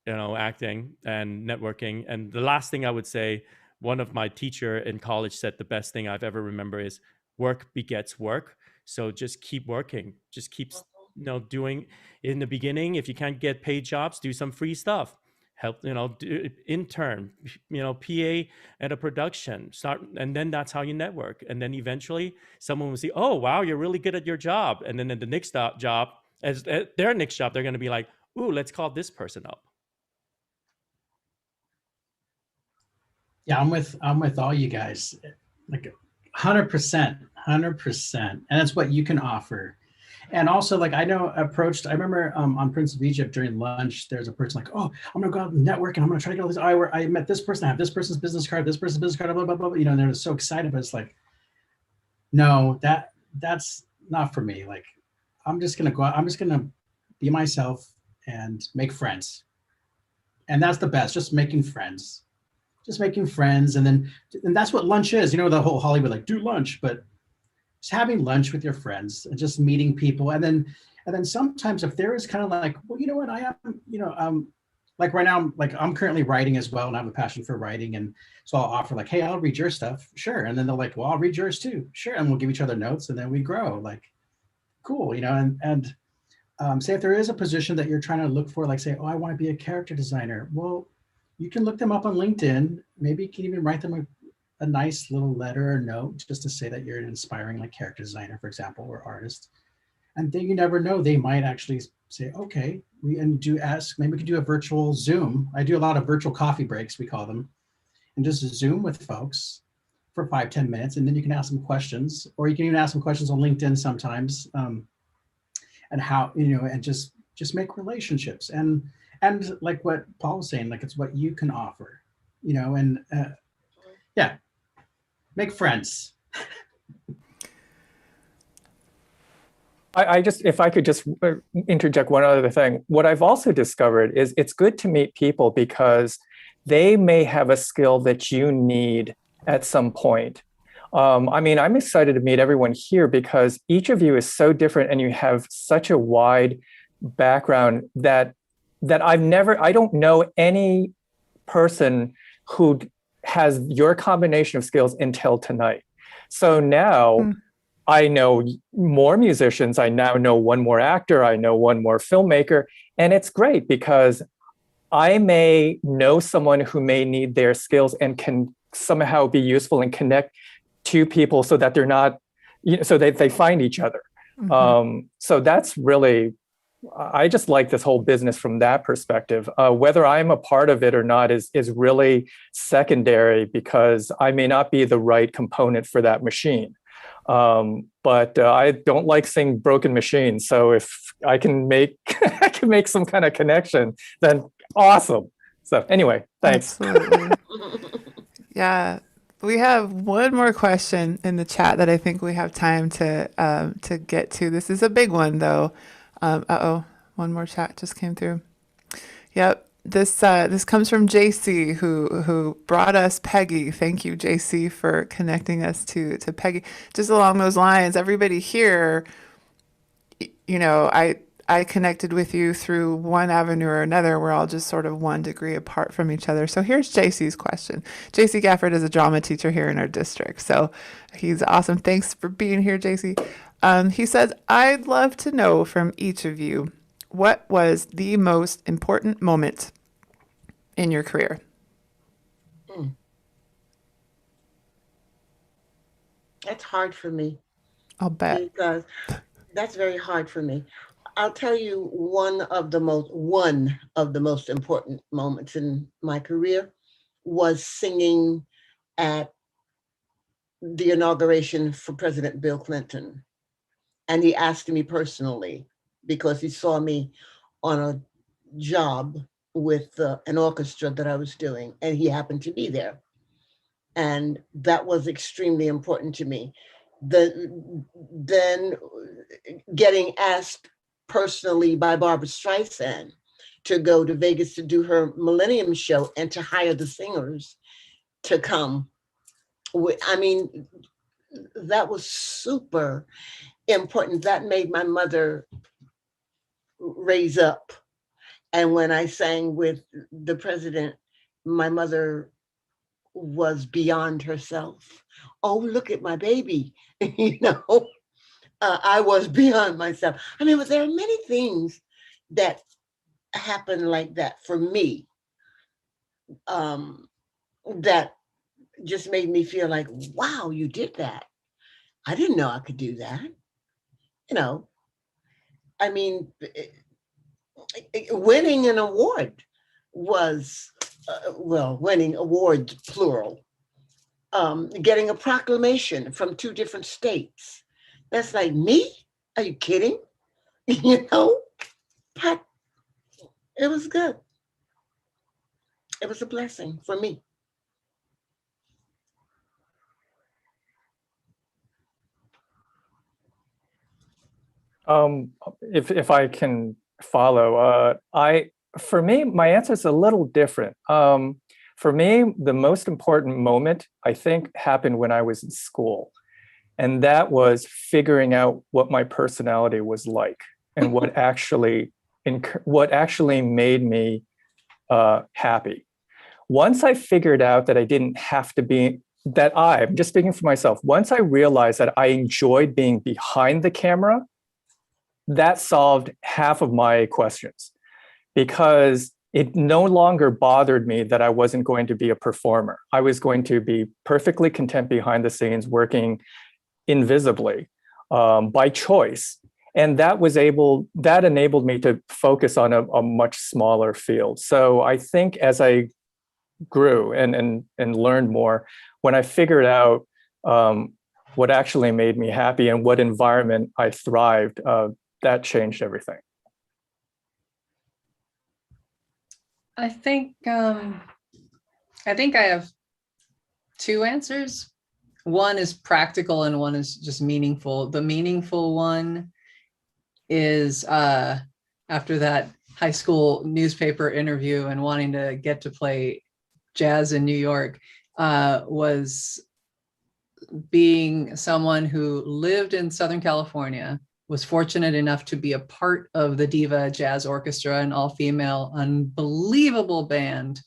Speaker 2: know, acting and networking. And the last thing I would say, one of my teacher in college said the best thing I've ever remember is, work begets work. So just keep working, just keep, you know, doing. In the beginning, if you can't get paid jobs, do some free stuff. Help, you know, intern, you know, PA at a production, start, and then that's how you network. And then eventually someone will see, oh wow, you're really good at your job. And then at the next job, as their next job, they're going to be like, ooh, let's call this person up.
Speaker 6: Yeah, I'm with all you guys, like 100%, 100%. And that's what you can offer. And also, like, I remember on Prince of Egypt during lunch, there's a person like, oh, I'm gonna go out and network, and I'm gonna try to get all this. I met this person, I have this person's business card, blah, blah, blah, blah. You know, and they're so excited, but it's like, no, that's not for me. Like, I'm just gonna go out, I'm just gonna be myself and make friends. And that's the best, just making friends. And that's what lunch is, you know, the whole Hollywood, like, do lunch, but just having lunch with your friends and just meeting people. And then sometimes if there is kind of like, well, you know what, I am, you know, like right now, I'm currently writing as well, and I have a passion for writing. And so I'll offer like, hey, I'll read your stuff. Sure. And then they're like, well, I'll read yours too. Sure. And we'll give each other notes, and then we grow. Like, cool, you know, and say if there is a position that you're trying to look for, like say, oh, I want to be a character designer. Well, you can look them up on LinkedIn. Maybe you can even write them a nice little letter or note just to say that you're an inspiring, like, character designer, for example, or artist. And then you never know, they might actually say, okay, maybe we could do a virtual Zoom. I do a lot of virtual coffee breaks, we call them, and just Zoom with folks for 5-10 minutes. And then you can ask them questions, or you can even ask them questions on LinkedIn sometimes, and how, you know, and just make relationships. And like what Paul was saying, like, it's what you can offer. and yeah, make friends.
Speaker 4: If I could just interject one other thing, what I've also discovered is it's good to meet people because they may have a skill that you need at some point. I mean, I'm excited to meet everyone here because each of you is so different and you have such a wide background that I don't know any person who has your combination of skills until tonight. So now I know more musicians. I now know one more actor. I know one more filmmaker. And it's great because I may know someone who may need their skills and can somehow be useful and connect to people so that they're not, so that they find each other. So that's really, I just like this whole business from that perspective. Whether I'm a part of it or not is really secondary because I may not be the right component for that machine. But I don't like seeing broken machines. So if I can make I can make some kind of connection, then awesome. So anyway, thanks.
Speaker 1: Absolutely. Yeah. We have one more question in the chat that I think we have time to get to. This is a big one though. One more chat just came through. Yep. This comes from JC who brought us PEGGI. Thank you, JC, for connecting us to PEGGI. Just along those lines, everybody here, I connected with you through one avenue or another. We're all just sort of 1 degree apart from each other. So here's JC's question. JC Gafford is a drama teacher here in our district. So he's awesome. Thanks for being here, JC. He says, I'd love to know from each of you, what was the most important moment in your career?
Speaker 3: That's hard for me.
Speaker 1: I'll bet.
Speaker 3: Because that's very hard for me. I'll tell you one of the most important moments in my career was singing at the inauguration for President Bill Clinton. And he asked me personally because he saw me on a job with an orchestra that I was doing, and he happened to be there. And that was extremely important to me. Then getting asked personally by Barbra Streisand to go to Vegas to do her Millennium show and to hire the singers to come. I mean, that was super important. That made my mother raise up. And when I sang with the president, my mother was beyond herself. Oh, look at my baby, I was beyond myself. I mean, but there are many things that happen like that for me that just made me feel like, wow, you did that. I didn't know I could do that. I mean, winning an award was, winning awards, plural. Getting a proclamation from 2 different states. That's like, me? Are you kidding? But it was good. It was a blessing for me.
Speaker 4: If I can follow, for me, my answer is a little different. For me, the most important moment, I think, happened when I was in school. And that was figuring out what my personality was like and what actually made me happy. Once I figured out that I didn't have to be, I'm just speaking for myself, once I realized that I enjoyed being behind the camera, that solved half of my questions, because it no longer bothered me that I wasn't going to be a performer. I was going to be perfectly content behind the scenes, working invisibly by choice. And that enabled me to focus on a much smaller field. So I think as I grew and learned more, when I figured out what actually made me happy and what environment I thrived, that changed everything.
Speaker 5: I think I think I have two answers. One is practical and one is just meaningful. The meaningful one is after that high school newspaper interview and wanting to get to play jazz in New York, was being someone who lived in Southern California, was fortunate enough to be a part of the Diva Jazz Orchestra, an all-female, unbelievable band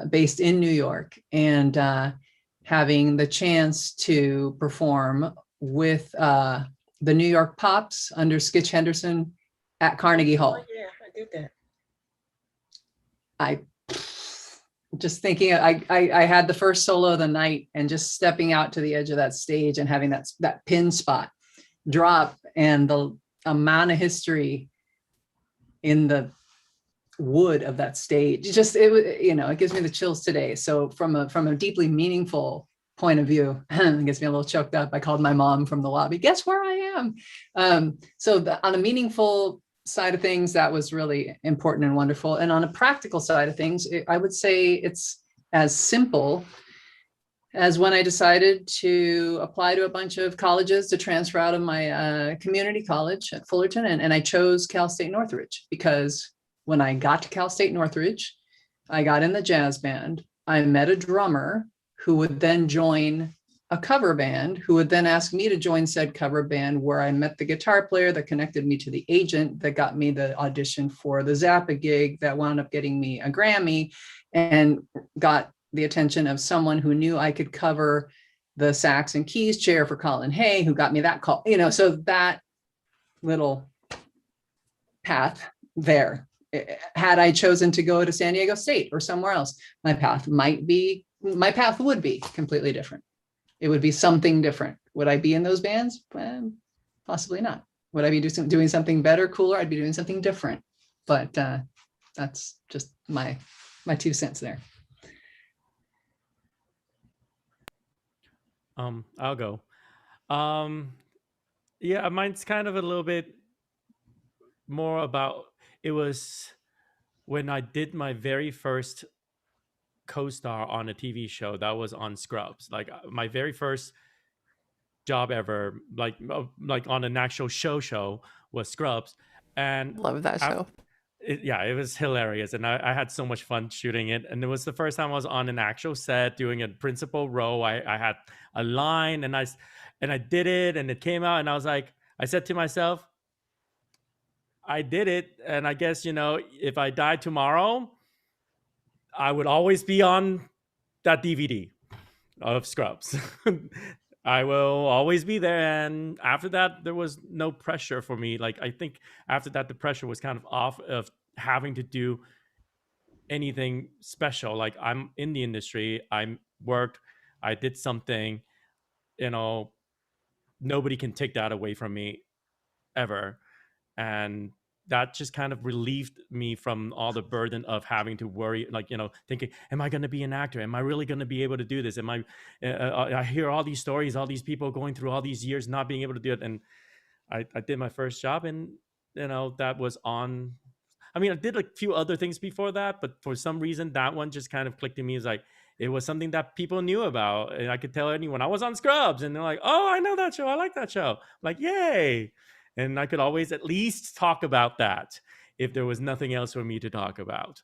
Speaker 5: based in New York, and having the chance to perform with the New York Pops under Skitch Henderson at Carnegie Hall.
Speaker 3: Oh, yeah, I did that.
Speaker 5: I just thinking, I had the first solo of the night, and just stepping out to the edge of that stage and having that pin spot drop, and the amount of history in the wood of that stage, it gives me the chills today. So from a deeply meaningful point of view, it gets me a little choked up. I called my mom from the lobby, guess where I am? On a meaningful side of things, that was really important and wonderful. And on a practical side of things, I would say it's as simple as when I decided to apply to a bunch of colleges to transfer out of my community college at Fullerton, and I chose Cal State Northridge, because when I got to Cal State Northridge, I got in the jazz band. I met a drummer who would then join a cover band, who would then ask me to join said cover band, where I met the guitar player that connected me to the agent that got me the audition for the Zappa gig that wound up getting me a Grammy, and got the attention of someone who knew I could cover the sax and keys chair for Colin Hay, who got me that call. So that little path there, had I chosen to go to San Diego State or somewhere else, my path would be completely different. It would be something different. Would I be in those bands? Possibly not. Would I be doing something better, cooler? I'd be doing something different. But that's just my 2 cents there.
Speaker 2: I'll go. Yeah, mine's kind of a little bit more about, it was when I did my very first co-star on a TV show that was on Scrubs. Like my very first job ever, like on an actual show was Scrubs. And
Speaker 1: Love that show.
Speaker 2: It was hilarious, and I had so much fun shooting it. And it was the first time I was on an actual set doing a principal role. I had a line, and I did it, and it came out, and I said to myself, I did it, and I guess, if I died tomorrow, I would always be on that DVD of Scrubs. I will always be there. And after that, there was no pressure for me. Like, I think after that, the pressure was kind of off of having to do anything special. Like, I'm in the industry, I worked, I did something, nobody can take that away from me ever. And that just kind of relieved me from all the burden of having to worry, thinking, am I going to be an actor? Am I really going to be able to do this? I hear all these stories, all these people going through all these years not being able to do it. And I did my first job, and, that was on. I mean, I did a few other things before that, but for some reason, that one just kind of clicked in me. It's like, it was something that people knew about. And I could tell anyone I was on Scrubs, and they're like, oh, I know that show. I like that show. I'm like, yay. And I could always at least talk about that if there was nothing else for me to talk about.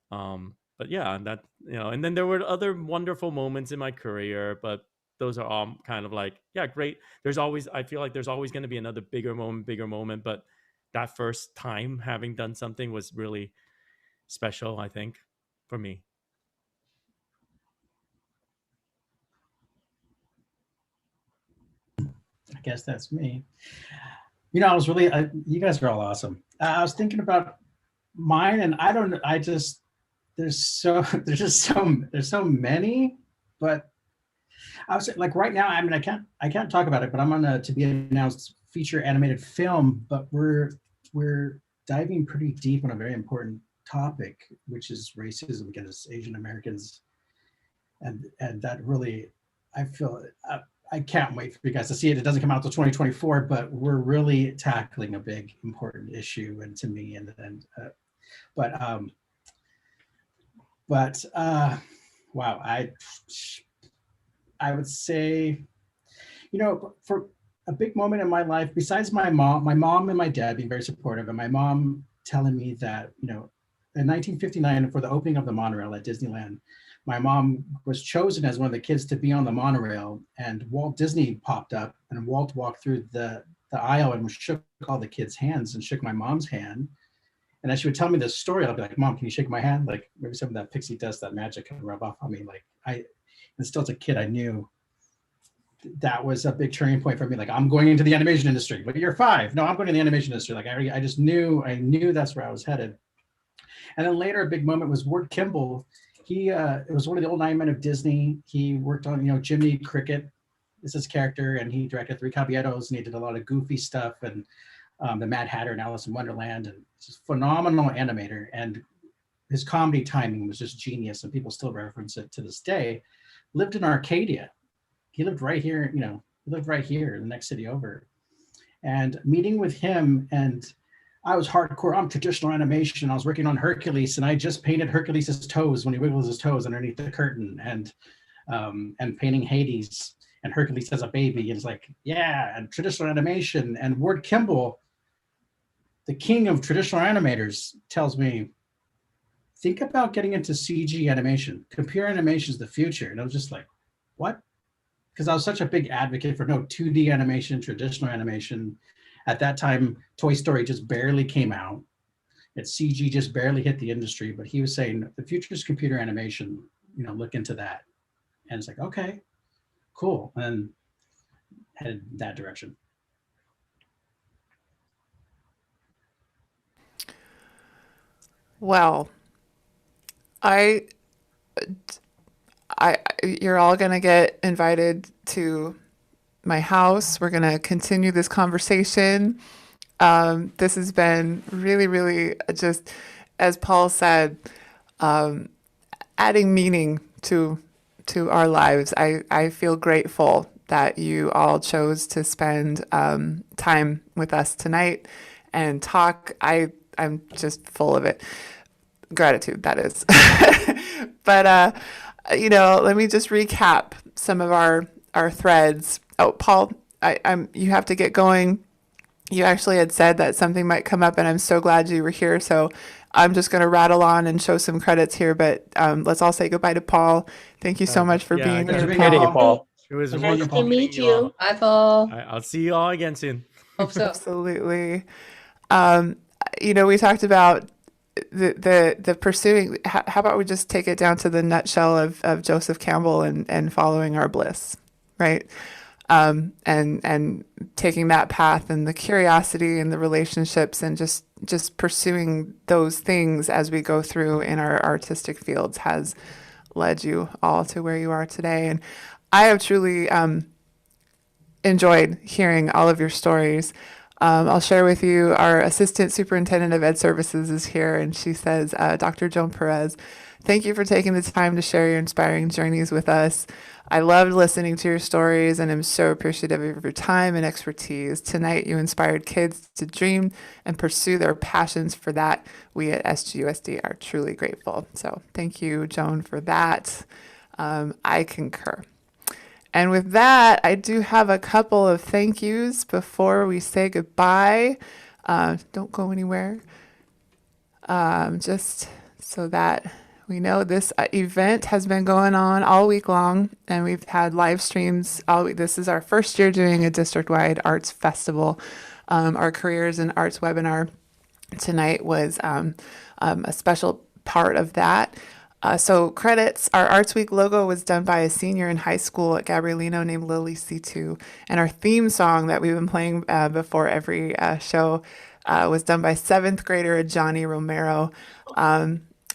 Speaker 2: But yeah, that, and then there were other wonderful moments in my career, but those are all kind of like, yeah, great. I feel like there's always going to be another bigger moment. But that first time having done something was really special, I think, for me.
Speaker 6: I guess that's me. I was really, you guys are all awesome. I was thinking about mine, and there's so many, but I was like, right now, I mean, I can't talk about it, but I'm on a to be announced feature animated film, but we're diving pretty deep on a very important topic, which is racism against Asian Americans. And that really, I feel, I can't wait for you guys to see it. It doesn't come out until 2024, but we're really tackling a big, important issue, and to me, what Wow, I would say, you know, for a big moment in my life, besides my mom and my dad being very supportive, and my mom telling me that, you know, in 1959, for the opening of the monorail at Disneyland, my mom was chosen as one of the kids to be on the monorail, and Walt Disney popped up, and Walt walked through the aisle and shook all the kids' hands and shook my mom's hand. And as she would tell me this story, I'll be like, Mom, can you shake my hand? Like maybe some of that pixie dust, that magic can rub off on me. Like and still as a kid, I knew that was a big turning point for me. Like, I'm going into the animation industry, but you're 5. No, I'm going to the animation industry. Like I just knew, that's where I was headed. And then later, a big moment was Ward Kimball. He it was one of the old 9 men of Disney. He worked on, you know, Jiminy Cricket is his character, and he directed Three Caballeros, and he did a lot of goofy stuff, and the Mad Hatter and Alice in Wonderland, and just phenomenal animator. And his comedy timing was just genius, and people still reference it to this day. Lived in Arcadia. He lived right here, you know, he lived right here in the next city over. And meeting with him, and I was hardcore on traditional animation. I was working on Hercules, and I just painted Hercules' toes when he wiggles his toes underneath the curtain, and painting Hades and Hercules as a baby. And it's like, yeah, and traditional animation. And Ward Kimball, the king of traditional animators, tells me, think about getting into CG animation. Computer animation is the future. And I was just like, what? Because I was such a big advocate for no 2D animation, traditional animation. At that time, Toy Story just barely came out. CG just barely hit the industry, but he was saying the future is computer animation, you know, look into that. And it's like, okay, cool. And headed that direction.
Speaker 1: Well, you're all going to get invited to my house. We're going to continue this conversation. This has been really, really just, as Paul said, adding meaning to our lives. I feel grateful that you all chose to spend time with us tonight and talk. I'm just full of it. Gratitude, that is. But, you know, let me just recap some of our threads. Oh, Paul, you have to get going. You actually had said that something might come up, and I'm so glad you were here. So I'm just going to rattle on and show some credits here, but let's all say goodbye to Paul. Thank you so much for being here,
Speaker 4: Meeting you, Paul.
Speaker 2: It was
Speaker 3: Nice
Speaker 2: wonderful
Speaker 3: to
Speaker 2: meeting
Speaker 3: meet
Speaker 2: you all.
Speaker 3: you.
Speaker 5: Bye, Paul.
Speaker 2: I'll see you all again soon.
Speaker 5: Hope so.
Speaker 1: Absolutely. You know, we talked about the pursuing. How about we just take it down to the nutshell of Joseph Campbell and following our bliss, right? And taking that path and the curiosity and the relationships and just pursuing those things as we go through in our artistic fields has led you all to where you are today. And I have truly enjoyed hearing all of your stories. I'll share with you, our Assistant Superintendent of Ed Services is here, and she says, Dr. Joan Perez, thank you for taking the time to share your inspiring journeys with us. I loved listening to your stories and am so appreciative of your time and expertise. Tonight, you inspired kids to dream and pursue their passions. For that, we at SGUSD are truly grateful. So thank you, Joan, for that. I concur. And with that, I do have a couple of thank yous before we say goodbye. Don't go anywhere. Just so that we know, this event has been going on all week long, and we've had live streams all week. This is our first year doing a district-wide arts festival. Our Careers in Arts webinar tonight was a special part of that. So credits, our Arts Week logo was done by a senior in high school at Gabrielino named Lily C2. And our theme song that we've been playing before every show was done by 7th grader Johnny Romero.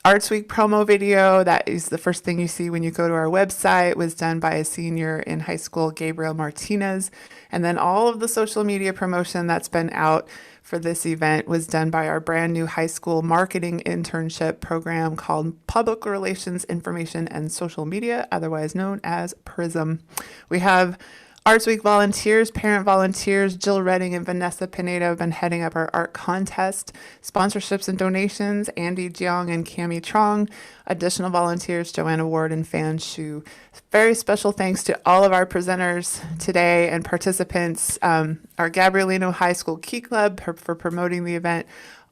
Speaker 1: Arts Week promo video, that is the first thing you see when you go to our website, was done by a senior in high school, Gabriel Martinez. And then all of the social media promotion that's been out for this event was done by our brand new high school marketing internship program called Public Relations, Information, and Social Media, otherwise known as PRISM. We have Arts Week volunteers, parent volunteers, Jill Redding and Vanessa Pineda have been heading up our art contest. Sponsorships and donations, Andy Jiang and Cami Trong. Additional volunteers, Joanna Ward and Fan Shu. Very special thanks to all of our presenters today and participants, our Gabrielino High School Key Club for promoting the event,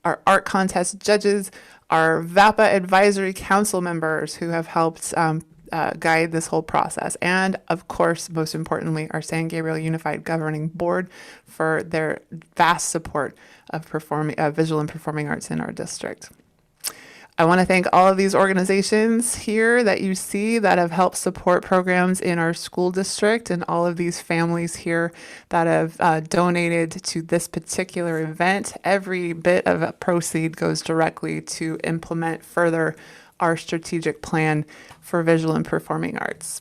Speaker 1: our art contest judges, our VAPA Advisory Council members who have helped guide this whole process, and of course, most importantly, our San Gabriel Unified Governing Board for their vast support of visual and performing arts in our district. I want to thank all of these organizations here that you see that have helped support programs in our school district, and all of these families here that have donated to this particular event. Every bit of a proceed goes directly to implement further our strategic plan for visual and performing arts.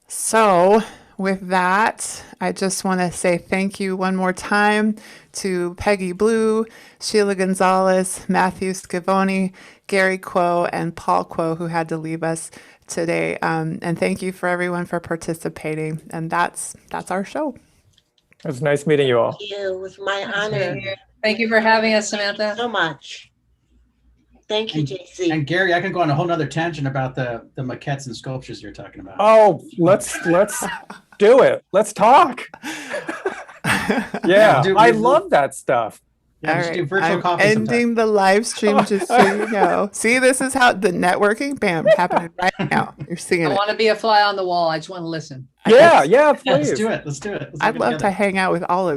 Speaker 1: So with that, I just want to say thank you one more time to Peggy Blue, Sheila Gonzalez, Matthew Scavone, Gary Kuo, and Paul Kuo, who had to leave us today. And thank you for everyone for participating. And that's our show.
Speaker 4: It was nice meeting you all.
Speaker 3: Thank you. It was my honor.
Speaker 5: Thank you for having us, Samantha.
Speaker 3: So much. Thank you, JC.
Speaker 6: And Gary, I can go on a whole nother tangent about the maquettes and sculptures you're talking about.
Speaker 4: Oh, let's do it. Let's talk. Yeah, I love that stuff.
Speaker 6: Yeah,
Speaker 1: All
Speaker 6: just do
Speaker 1: right,
Speaker 6: virtual
Speaker 1: I'm
Speaker 6: coffee
Speaker 1: ending
Speaker 6: sometime.
Speaker 1: the live stream just so you know. See, this is how the networking, bam, happening right now. You're seeing
Speaker 5: I
Speaker 1: it.
Speaker 5: want to be a fly on the wall. I just want to listen.
Speaker 4: Yeah,
Speaker 6: Yeah,
Speaker 4: please.
Speaker 6: let's do it. Let's do it. Let's
Speaker 1: I'd
Speaker 6: do it
Speaker 1: love
Speaker 6: together.
Speaker 1: to hang out with all of you.